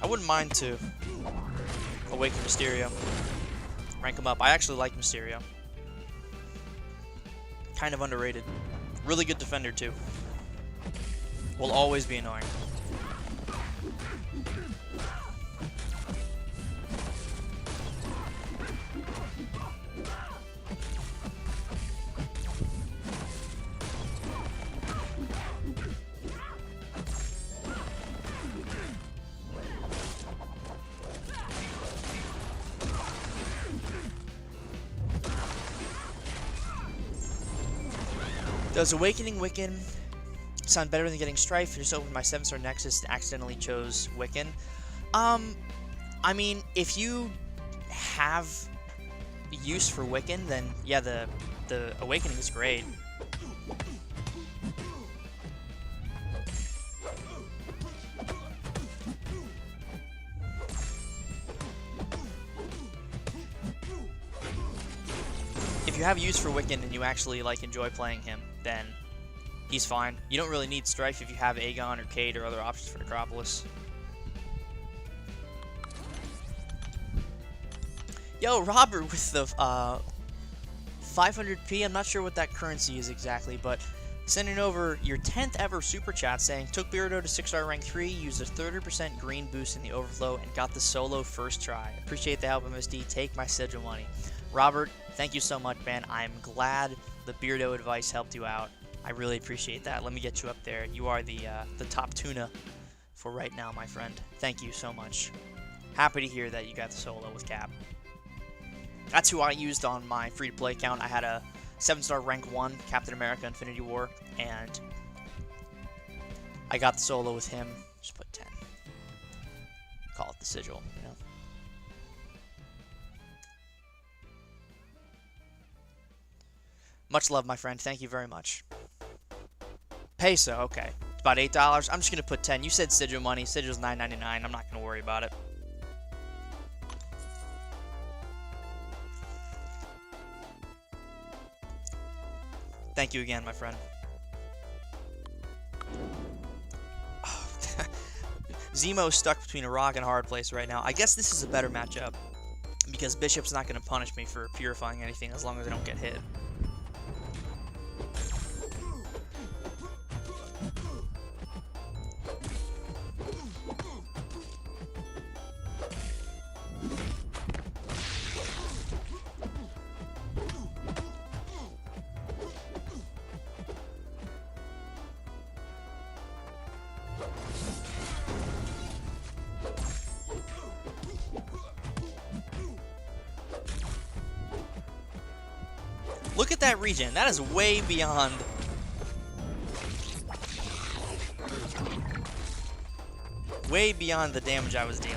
I wouldn't mind to awaken Mysterio. Rank him up. I actually like Mysterio. Kind of underrated. Really good defender, too. Will always be annoying. Does Awakening Wiccan sound better than getting Strife? I just opened my 7-star Nexus and accidentally chose Wiccan. I mean, if you have use for Wiccan, then yeah, the Awakening is great. If you have use for Wiccan and you actually like enjoy playing him, then he's fine. You don't really need Strife if you have Aegon or Cade or other options for Necropolis. Yo, Robert with the 500p. I'm not sure what that currency is exactly, but sending over your 10th ever super chat saying, took Beardo to 6-star rank 3, used a 30% green boost in the overflow, and got the solo first try. Appreciate the help, MSD. Take my sigil money. Robert, thank you so much, man. I'm glad the Beardo advice helped you out. I really appreciate that. Let me get you up there. You are the top tuna for right now, my friend. Thank you so much. Happy to hear that you got the solo with Cap. That's who I used on my free-to-play account. I had a 7-star rank 1 Captain America Infinity War, and I got the solo with him. Just put 10. Call it the sigil, you know. Much love, my friend. Thank you very much. Peso, okay. About $8. I'm just going to put 10. You said sigil money. Sigil's $9.99. I'm not going to worry about it. Thank you again, my friend. Oh, Zemo's stuck between a rock and a hard place right now. I guess this is a better matchup because Bishop's not going to punish me for purifying anything as long as I don't get hit. Look at that regen. That is way beyond... way beyond the damage I was dealing.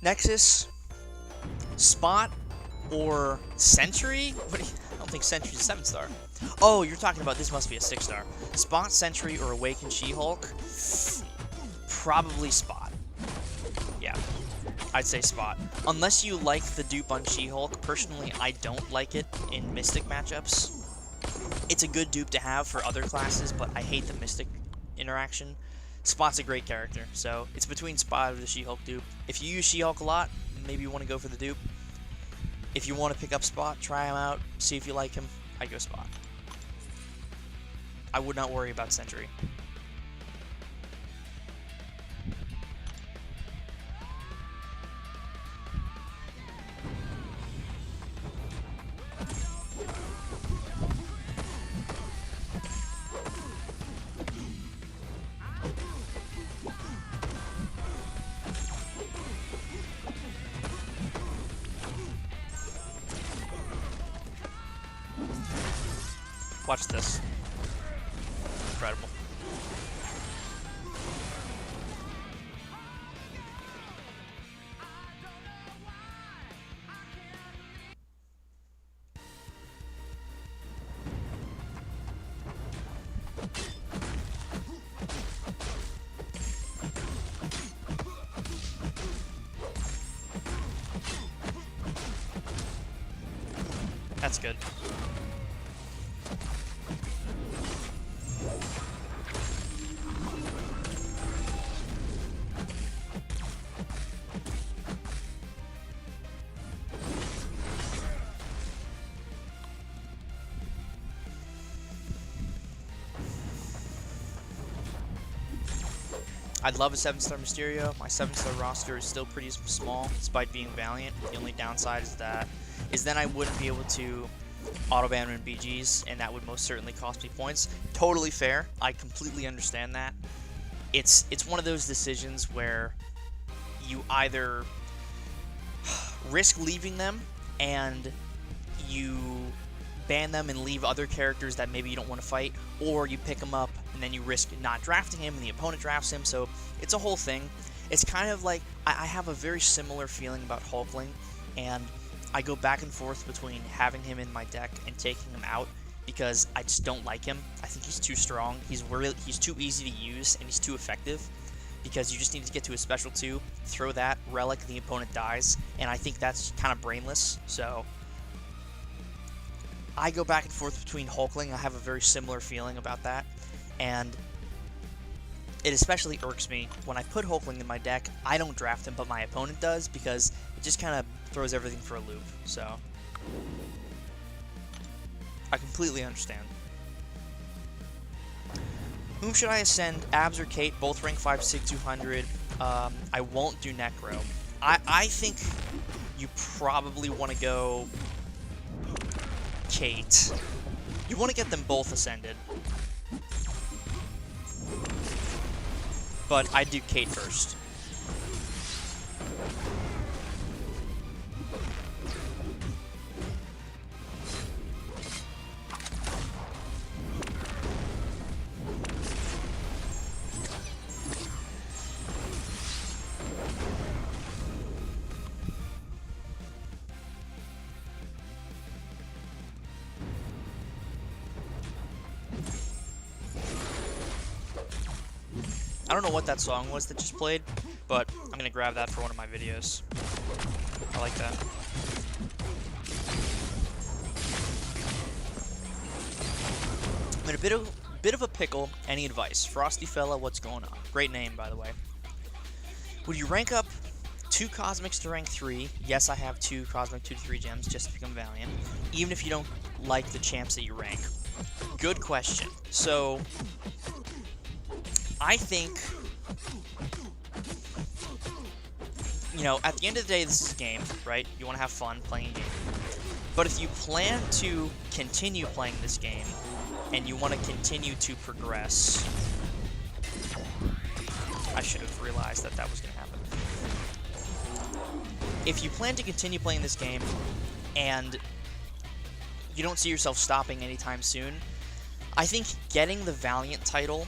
Nexus, Spot, or Sentry? I don't think Sentry's a 7-star. Oh, you're talking about this must be a 6-star. Spot, Sentry, or Awakened She-Hulk? Probably Spot. Yeah, I'd say Spot. Unless you like the dupe on She-Hulk. Personally, I don't like it in Mystic matchups. It's a good dupe to have for other classes, but I hate the Mystic interaction. Spot's a great character, so it's between Spot or the She-Hulk dupe. If you use She-Hulk a lot, maybe you want to go for the dupe. If you want to pick up Spot, try him out, see if you like him, I go Spot. I would not worry about Sentry. Watch this. Incredible. That's good. I'd love a 7-star Mysterio. My 7-star roster is still pretty small, despite being Valiant. The only downside is then I wouldn't be able to auto-ban in BGs, and that would most certainly cost me points. Totally fair. I completely understand that. It's one of those decisions where you either risk leaving them and you ban them and leave other characters that maybe you don't want to fight, or you pick them up and then you risk not drafting him and the opponent drafts him, so it's a whole thing. It's kind of like, I have a very similar feeling about Hulkling, and I go back and forth between having him in my deck and taking him out because I just don't like him. I think he's too strong, he's too easy to use, and he's too effective because you just need to get to a special 2, throw that, relic, the opponent dies, and I think that's kind of brainless, so I go back and forth between Hulkling. I have a very similar feeling about that, and it especially irks me when I put Hulkling in my deck. I don't draft him, but my opponent does, because it just kind of throws everything for a loop, so I completely understand. Whom should I ascend? Abs or Kate? Both rank 5, 6, 200. I won't do Necro. I think you probably want to go Kate. You want to get them both ascended. But I'd do Kate first. I don't know what that song was that just played, but I'm going to grab that for one of my videos. I like that. I'm in a bit of a pickle. Any advice? Frosty Fella, what's going on? Great name, by the way. Would you rank up 2 Cosmics to rank 3? Yes, I have 2 Cosmic 2 to 3 gems just to become Valiant, even if you don't like the champs that you rank. Good question. So I think, you know, at the end of the day, this is a game, right? You want to have fun playing a game. But if you plan to continue playing this game, and you want to continue to progress, I should have realized that that was going to happen. If you plan to continue playing this game, and you don't see yourself stopping anytime soon, I think getting the Valiant title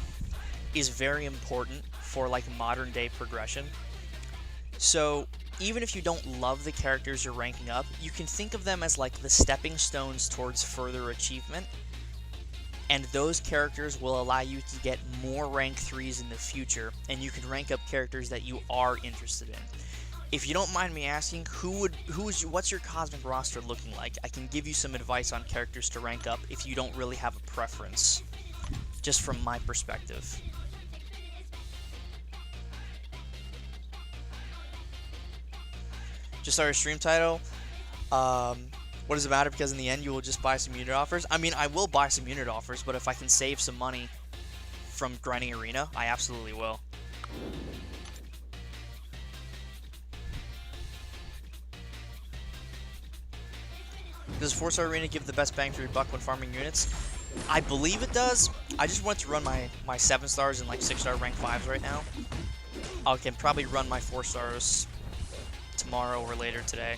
is very important for like modern day progression. So even if you don't love the characters you're ranking up, you can think of them as like the stepping stones towards further achievement, and those characters will allow you to get more rank 3s in the future, and you can rank up characters that you are interested in. If you don't mind me asking, what's your cosmic roster looking like? I can give you some advice on characters to rank up if you don't really have a preference, just from my perspective. Just our stream title. What does it matter? Because in the end, you will just buy some unit offers. I mean, I will buy some unit offers, but if I can save some money from grinding arena, I absolutely will. Does 4-star arena give the best bang for your buck when farming units? I believe it does. I just want to run my 7 stars and like 6-star rank 5s right now. I can probably run my 4 stars tomorrow or later today.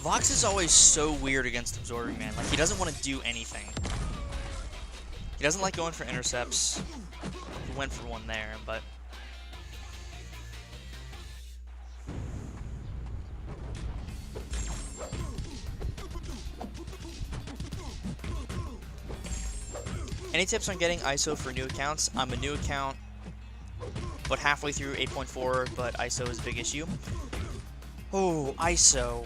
Vox is always so weird against Absorbing Man. Like, he doesn't want to do anything. He doesn't like going for intercepts. He went for one there, but... Any tips on getting ISO for new accounts? I'm a new account, but halfway through 8.4, but ISO is a big issue. Oh, ISO.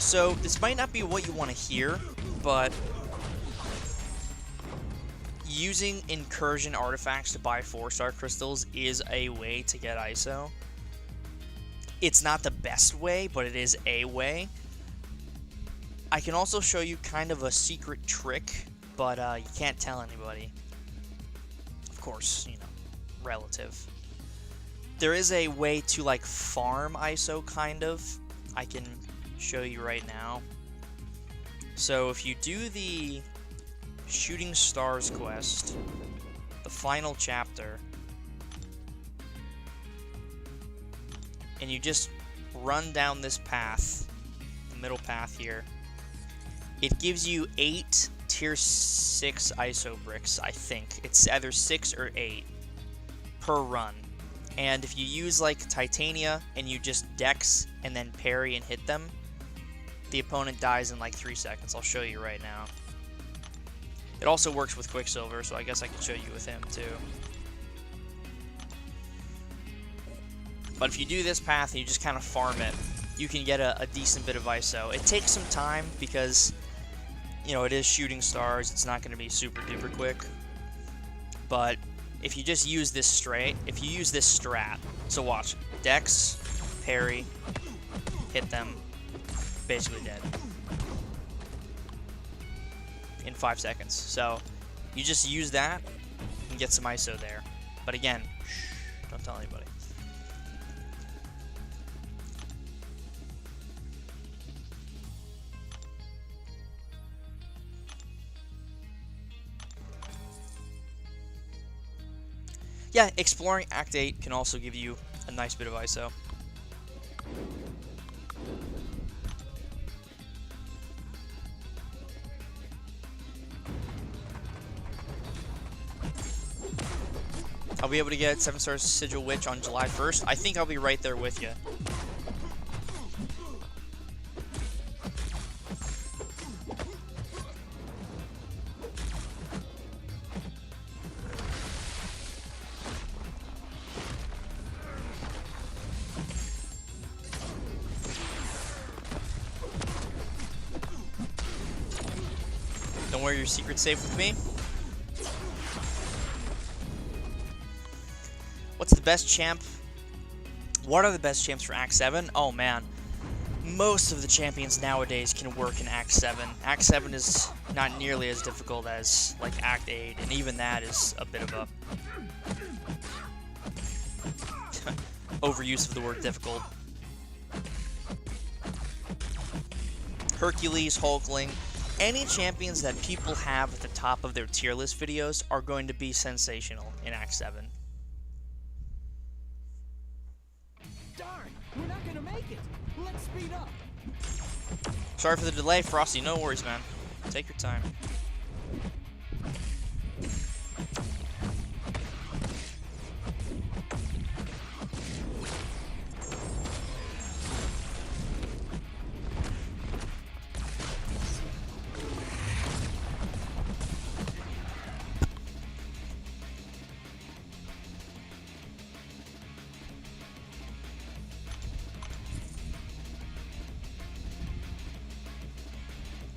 So, this might not be what you want to hear, but using incursion artifacts to buy 4-star crystals is a way to get ISO. It's not the best way, but it is a way. I can also show you kind of a secret trick, but you can't tell anybody. Of course, you know, relative. There is a way to, like, farm ISO, kind of. I can show you right now. So if you do the Shooting Stars quest, the final chapter, and you just run down this path, the middle path here, it gives you 8 tier 6 ISO bricks, I think. It's either 6 or 8 per run. And if you use like Titania and you just dex and then parry and hit them, the opponent dies in like 3 seconds. I'll show you right now. It also works with Quicksilver, so I guess I can show you with him too. But if you do this path and you just kind of farm it, you can get a decent bit of ISO. It takes some time because, you know, it is Shooting Stars. It's not going to be super duper quick. But if you just use this strat, so watch, dex, parry, hit them, basically dead in 5 seconds. So you just use that and get some ISO there. But again, shh, don't tell anybody. Yeah, exploring Act 8 can also give you a nice bit of ISO. I'll be able to get 7-star Sigil Witch on July 1st. I think I'll be right there with you. Don't worry, your secret's safe with me. What's the best champ? What are the best champs for Act 7? Oh man, most of the champions nowadays can work in Act 7. Act 7 is not nearly as difficult as like Act 8, and even that is a bit of a overuse of the word difficult. Hercules, Hulkling, any champions that people have at the top of their tier list videos are going to be sensational in Act 7. Darn, we're not gonna make it. Let's speed up. Sorry for the delay, Frosty. No worries, man. Take your time.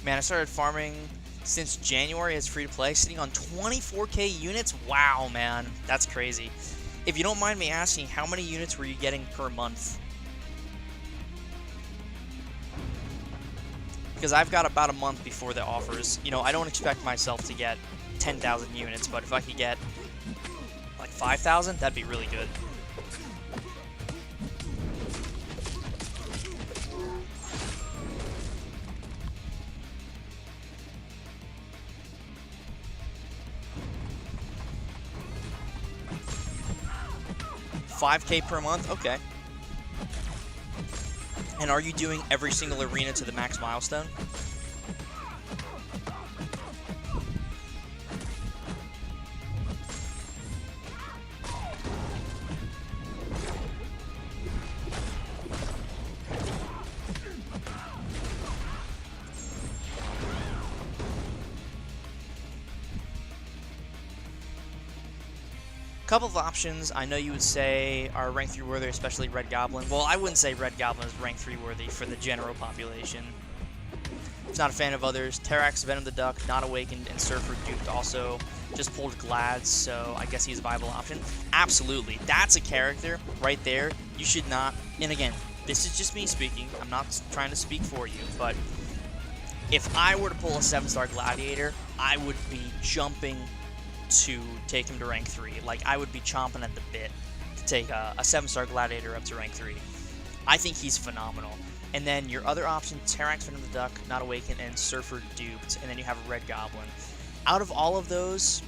Man, I started farming since January as free-to-play, sitting on 24k units. Wow, man. That's crazy. If you don't mind me asking, how many units were you getting per month? Because I've got about a month before the offers. You know, I don't expect myself to get 10,000 units, but if I could get like 5,000, that'd be really good. $5K per month? Okay. And are you doing every single arena to the max milestone? Couple of options I know you would say are rank 3 worthy, especially Red Goblin. Well, I wouldn't say Red Goblin is rank 3 worthy for the general population. He's not a fan of others. Terrax, Venom the Duck, Not Awakened, and Surfer Duped also just pulled Glads, so I guess he's a viable option. Absolutely. That's a character right there. You should not, and again, this is just me speaking. I'm not trying to speak for you, but if I were to pull a 7-star Gladiator, I would be jumping to take him to rank 3. Like, I would be chomping at the bit to take a 7-star Gladiator up to rank 3. I think he's phenomenal. And then your other option, Terrax, Venom the Duck, Not Awakened, and Surfer Duped, and then you have a Red Goblin. Out of all of those,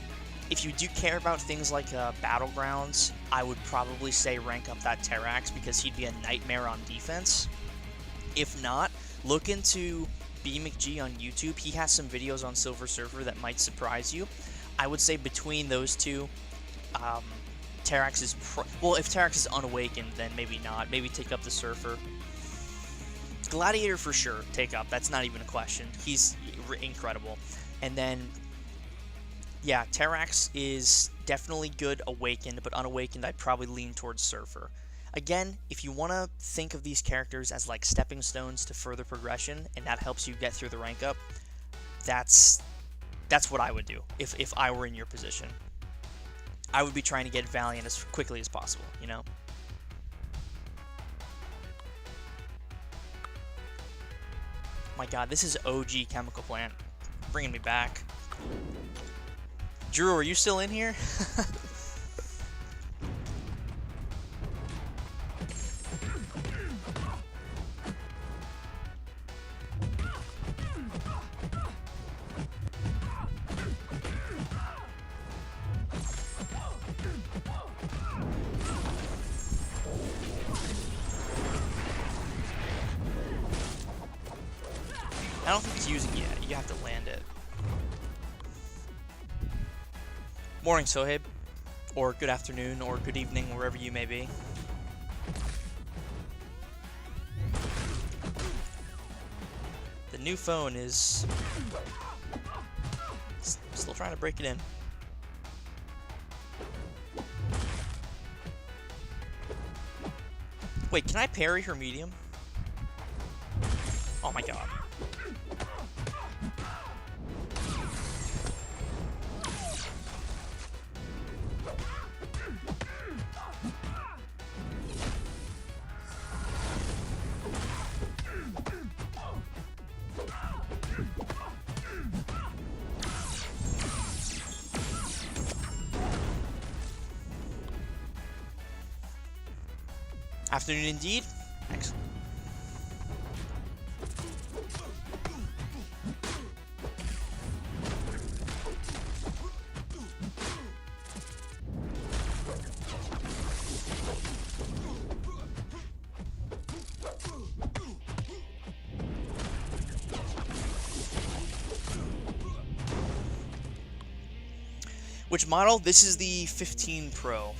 if you do care about things like Battlegrounds, I would probably say rank up that Terrax because he'd be a nightmare on defense. If not, look into BMcG on YouTube. He has some videos on Silver Surfer that might surprise you. I would say between those two, Terrax is... well, if Terrax is unawakened, then maybe not. Maybe take up the Surfer. Gladiator for sure, take up. That's not even a question. He's incredible. And then, yeah, Terrax is definitely good awakened, but unawakened, I'd probably lean towards Surfer. Again, if you want to think of these characters as like stepping stones to further progression, and that helps you get through the rank up, that's what I would do if I were in your position. I would be trying to get Valiant as quickly as possible, you know? My god, this is OG Chemical Plant. Bringing me back. Drew, are you still in here? I don't think it's using it yet. You have to land it. Morning, Sohaib. Or good afternoon, or good evening, wherever you may be. The new phone is still trying to break it in. Wait, can I parry her medium? Oh my god. Afternoon indeed. Excellent. Which model? This is the 15 Pro.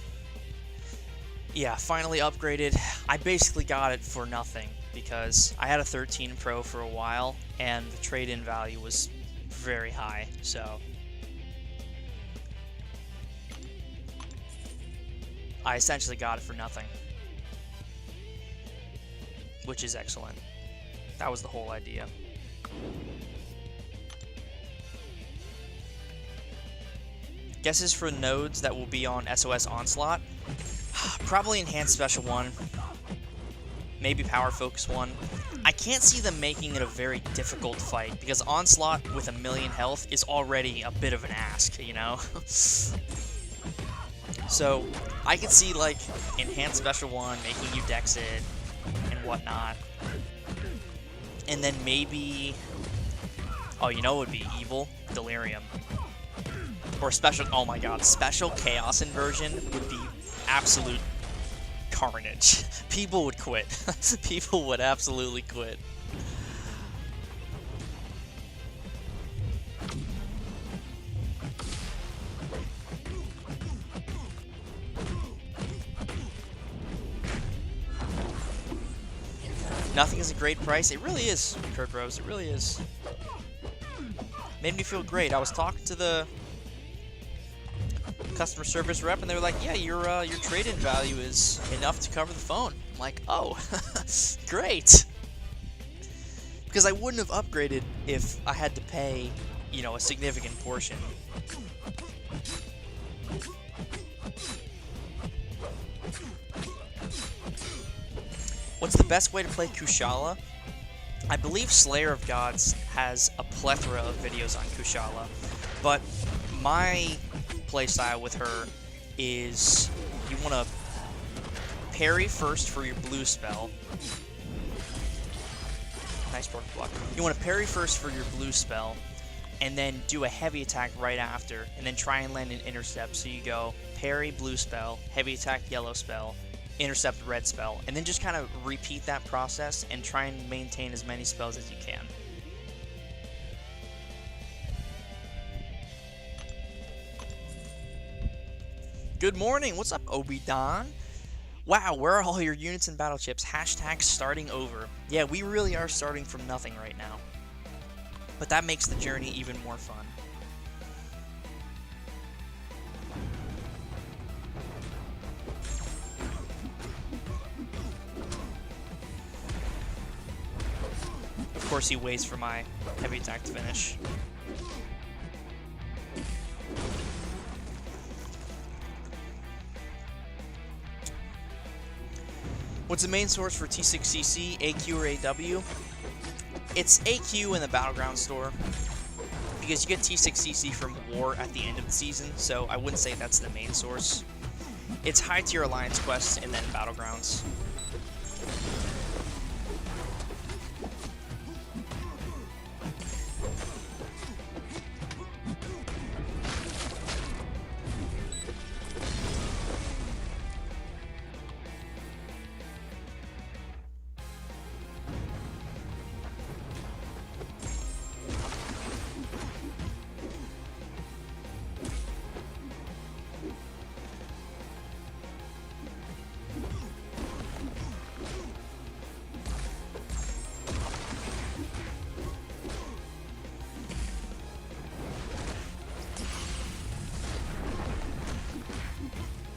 Yeah, finally upgraded. I basically got it for nothing because I had a 13 Pro for a while and the trade-in value was very high, so I essentially got it for nothing, which is excellent. That was the whole idea. Guesses for nodes that will be on SOS Onslaught? Probably Enhanced Special 1. Maybe Power Focus 1. I can't see them making it a very difficult fight, because Onslaught with 1,000,000 health is already a bit of an ask, you know? So, I could see, like, Enhanced Special 1 making you dex it and whatnot. And then maybe... Oh, you know what would be evil? Delirium. Or special, oh my god, special chaos inversion would be absolute carnage. People would quit. People would absolutely quit. Nothing is a great price. It really is, Kurt Rose. It really is. Made me feel great. I was talking to the customer service rep, and they were like, "Yeah, your trade-in value is enough to cover the phone." I'm like, "Oh, great!" Because I wouldn't have upgraded if I had to pay, you know, a significant portion. What's the best way to play Kushala? I believe Slayer of Gods has a plethora of videos on Kushala, but my playstyle with her is you want to parry first for your blue spell. Nice broken block. You want to parry first for your blue spell, and then do a heavy attack right after, and then try and land an intercept. So you go parry, blue spell, heavy attack, yellow spell, intercept, red spell, and then just kind of repeat that process and try and maintain as many spells as you can. Good morning, what's up, Obi-Don? Wow, where are all your units and battle chips? Hashtag starting over. Yeah, we really are starting from nothing right now. But that makes the journey even more fun. Of course he waits for my heavy attack to finish. What's the main source for T6CC, AQ or AW? It's AQ in the Battleground store, because you get T6CC from War at the end of the season, so I wouldn't say that's the main source. It's high tier Alliance quests and then Battlegrounds.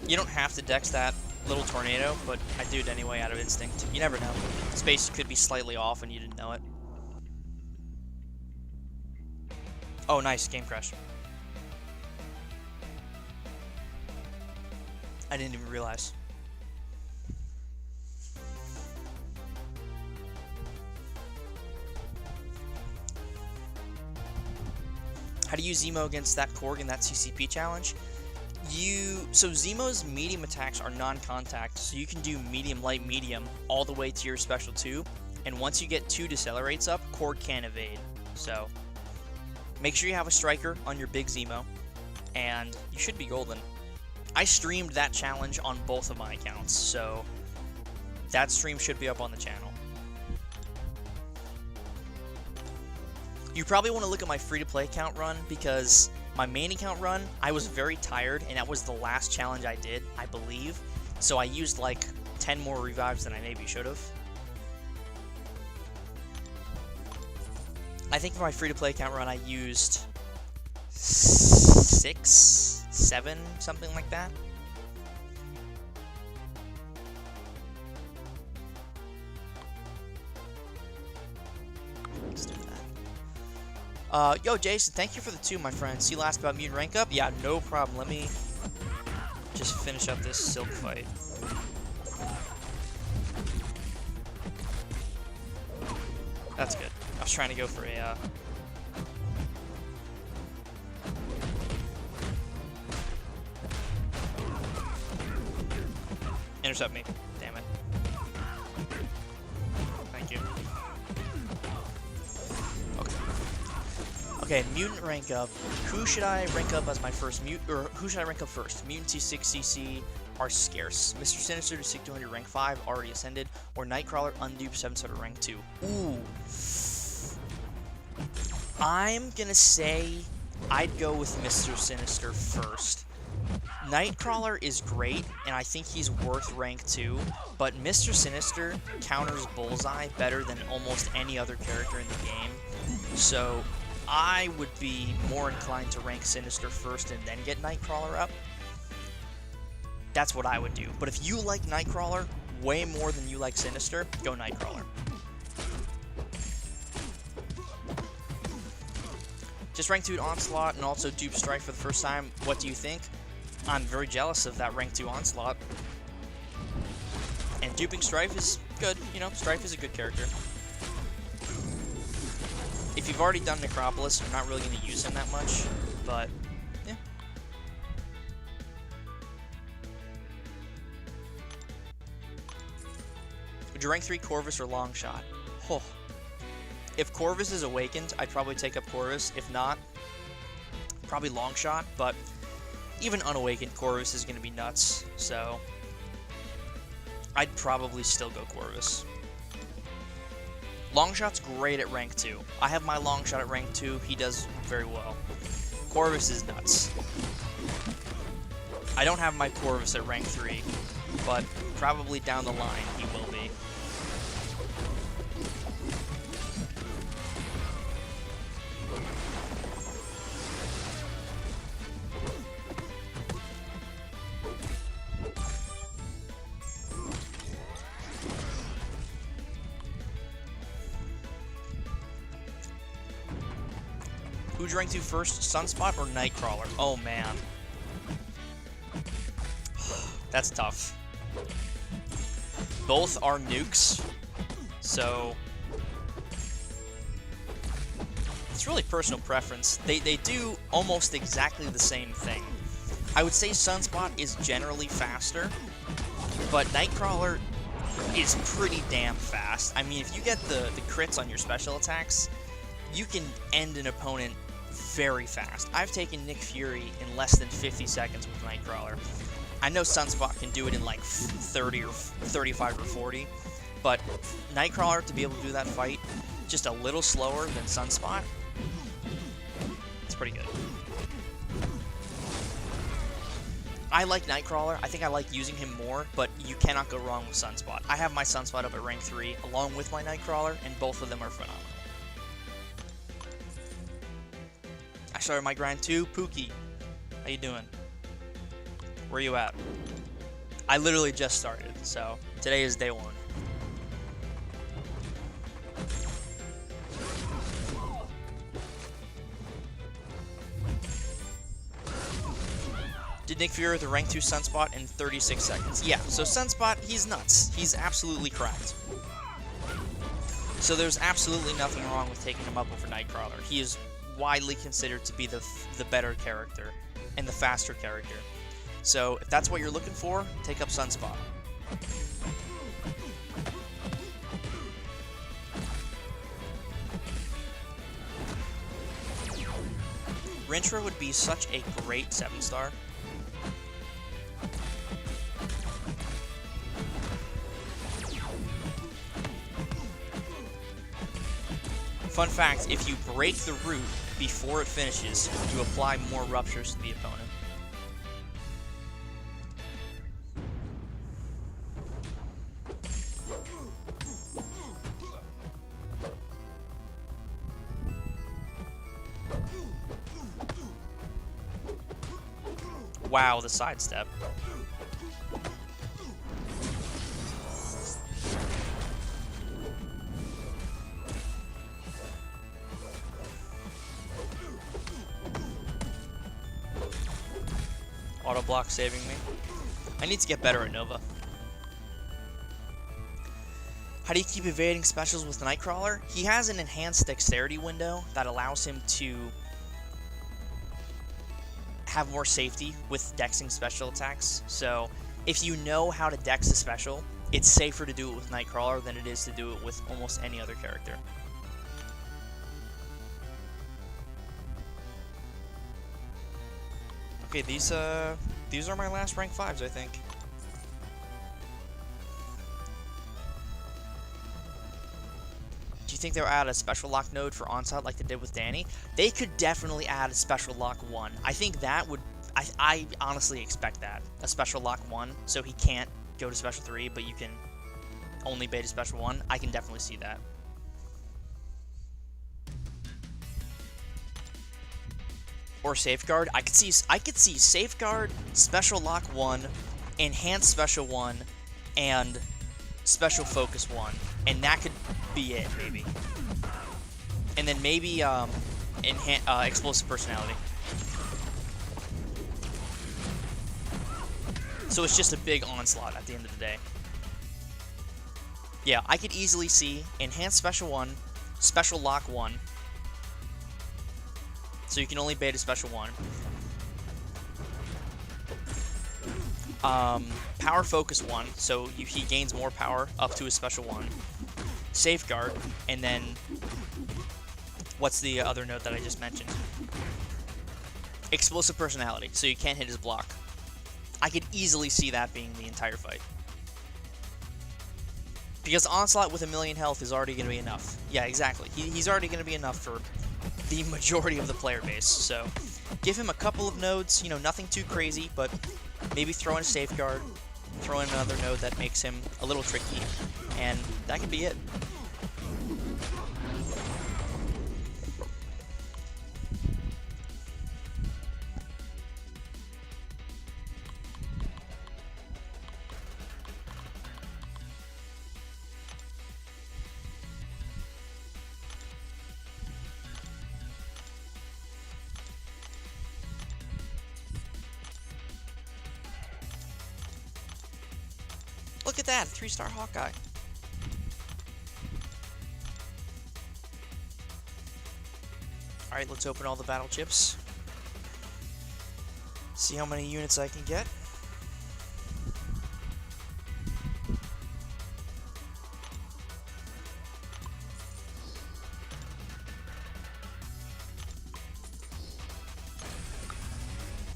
You don't have to dex that little tornado, but I do it anyway out of instinct. You never know. Space could be slightly off and you didn't know it. Oh, nice. Game crash. I didn't even realize. How do you use Zemo against that Korg in that CCP challenge? So Zemo's medium attacks are non-contact, so you can do medium, light, medium all the way to your special 2, and once you get 2 decelerates up, Cord can't evade. So make sure you have a striker on your big Zemo, and you should be golden. I streamed that challenge on both of my accounts, so that stream should be up on the channel. You probably want to look at my free-to-play account run, because my main account run, I was very tired, and that was the last challenge I did, I believe. So I used like 10 more revives than I maybe should have. I think for my free-to-play account run, I used 6, 7, something like that. Let's do that. Yo, Jason, thank you for the 2, my friend. See last about mutant rank up? Yeah, no problem. Let me just finish up this silk fight. That's good. I was trying to go for a, intercept me. Damn it. Thank you. Okay, mutant rank up. Who should I rank up as my first or who should I rank up first? Mutant T6 CC are scarce. Mr. Sinister to 6200 rank 5 already ascended, or Nightcrawler undupe 700 rank 2. Ooh. I'm gonna say I'd go with Mr. Sinister first. Nightcrawler is great, and I think he's worth rank 2, but Mr. Sinister counters Bullseye better than almost any other character in the game, so I would be more inclined to rank Sinister first and then get Nightcrawler up. That's what I would do. But if you like Nightcrawler way more than you like Sinister, go Nightcrawler. Just rank 2 Onslaught and also dupe Strife for the first time. What do you think? I'm very jealous of that rank 2 Onslaught. And duping Strife is good. You know, Strife is a good character. If you've already done Necropolis, you're not really going to use him that much, but yeah. Would you rank 3 Corvus or Longshot? Oh. If Corvus is awakened, I'd probably take up Corvus. If not, probably Longshot, but even unawakened Corvus is going to be nuts, so I'd probably still go Corvus. Longshot's great at rank 2. I have my Longshot at rank 2. He does very well. Corvus is nuts. I don't have my Corvus at rank 3, but probably down the line he will be. Who'd you rank to first, Sunspot or Nightcrawler? Oh man. That's tough. Both are nukes, so it's really personal preference. They do almost exactly the same thing. I would say Sunspot is generally faster, but Nightcrawler is pretty damn fast. I mean, if you get the crits on your special attacks, you can end an opponent very fast. I've taken Nick Fury in less than 50 seconds with Nightcrawler. I know Sunspot can do it in like 30 or 35 or 40, but Nightcrawler to be able to do that fight just a little slower than Sunspot, it's pretty good. I like Nightcrawler. I think I like using him more, but you cannot go wrong with Sunspot. I have my Sunspot up at rank 3 along with my Nightcrawler, and both of them are phenomenal. I started my grind too. Pookie, how you doing? Where you at? I literally just started, so today is day 1. Did Nick Fury with a rank 2 Sunspot in 36 seconds? Yeah, so Sunspot, he's nuts. He's absolutely cracked. So there's absolutely nothing wrong with taking him up over Nightcrawler. He is widely considered to be the better character and the faster character. So if that's what you're looking for, take up Sunspot. Rintra would be such a great 7-star. Fun fact, if you break the root before it finishes, you apply more ruptures to the opponent. Wow, the sidestep. Auto block saving me. I need to get better at Nova. How do you keep evading specials with Nightcrawler? He has an enhanced dexterity window that allows him to have more safety with dexing special attacks. So if you know how to dex a special, it's safer to do it with Nightcrawler than it is to do it with almost any other character. Okay, these are my last rank 5s, I think. Do you think they'll add a special lock node for Onslaught like they did with Danny? They could definitely add a special lock 1. I think that would... I honestly expect that. A special lock 1, so he can't go to special 3, but you can only bait a special 1. I can definitely see that. Or Safeguard. I could see Safeguard, Special Lock 1, Enhanced Special 1, and Special Focus 1. And that could be it, maybe. And then maybe Explosive Personality. So it's just a big onslaught at the end of the day. Yeah, I could easily see Enhanced Special 1, Special Lock 1, so you can only bait a special 1. Power Focus 1, so he gains more power up to his special 1. Safeguard, and then what's the other node that I just mentioned? Explosive Personality, so you can't hit his block. I could easily see that being the entire fight. Because Onslaught with 1,000,000 health is already going to be enough. Yeah, exactly. He's already going to be enough for the majority of the player base, so give him a couple of nodes, you know, nothing too crazy, but maybe throw in a Safeguard, throw in another node that makes him a little tricky, and that could be it. Look at that, 3-star Hawkeye. Alright, let's open all the battle chips. See how many units I can get.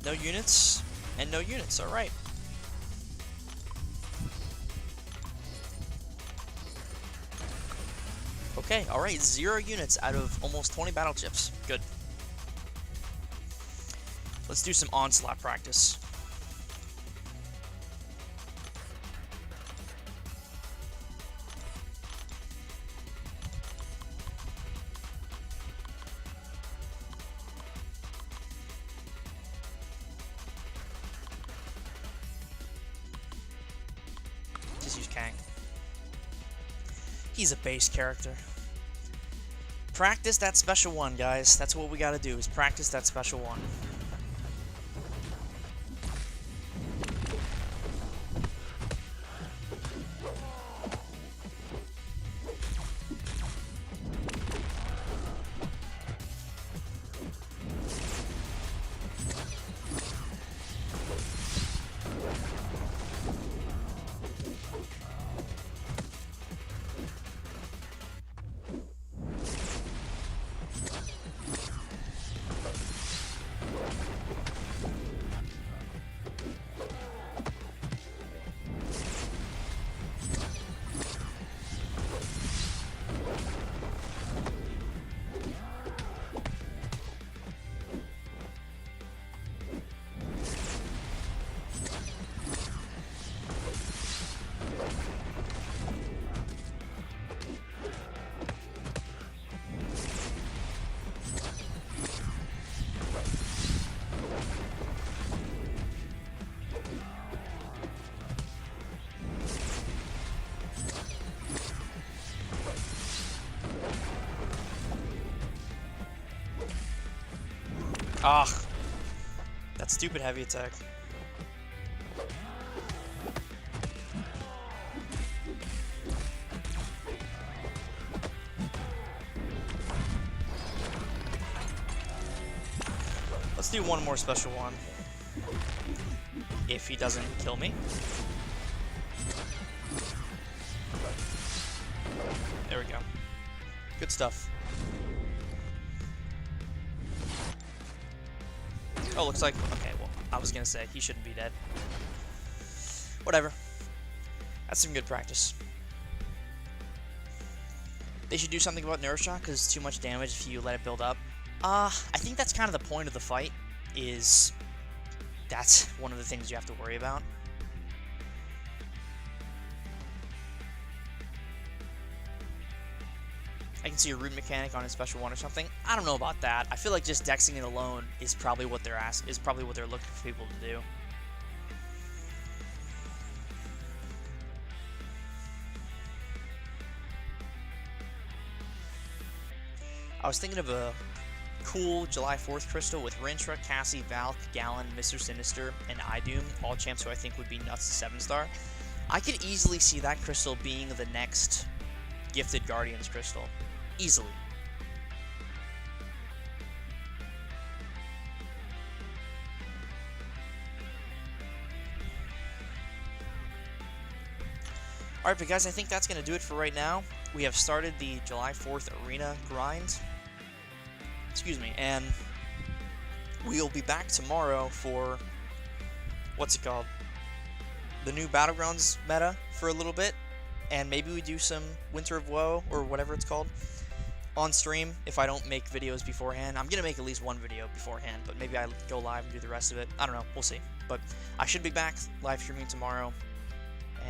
No units, and no units, alright. Okay, alright, 0 units out of almost 20 battle chips. Good. Let's do some Onslaught practice. Just use Kang. He's a base character. Practice that special 1, guys. That's what we gotta do, is practice that special 1. Ah, that stupid heavy attack. Let's do one more special one. If he doesn't kill me. There we go. Good stuff. Oh, looks like... Okay, well, I was gonna say, he shouldn't be dead. Whatever. That's some good practice. They should do something about Neuroshock, because it's too much damage if you let it build up. I think that's kind of the point of the fight, is... That's one of the things you have to worry about. I can see a root mechanic on a special one or something. I don't know about that. I feel like just dexing it alone is probably what they're looking for people to do. I was thinking of a cool July 4th crystal with Rintra, Cassie, Valk, Gallon, Mr. Sinister, and Idoom, all champs who I think would be nuts 7-star. I could easily see that crystal being the next Gifted Guardians crystal. Easily. Alright, but guys, I think that's going to do it for right now. We have started the July 4th arena grind. Excuse me, and we'll be back tomorrow for, what's it called? The new Battlegrounds meta for a little bit. And maybe we do some Winter of Woe, or whatever it's called, on stream if I don't make videos beforehand. I'm going to make at least one video beforehand, but maybe I go live and do the rest of it. I don't know. We'll see. But I should be back live streaming tomorrow,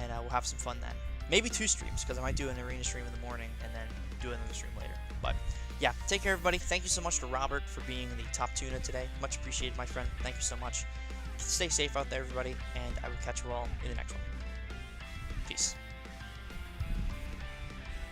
and we'll have some fun then. Maybe 2 streams, because I might do an arena stream in the morning and then do another stream later. But yeah, take care, everybody. Thank you so much to Robert for being the top tuna today. Much appreciated, my friend. Thank you so much. Stay safe out there, everybody, and I will catch you all in the next one.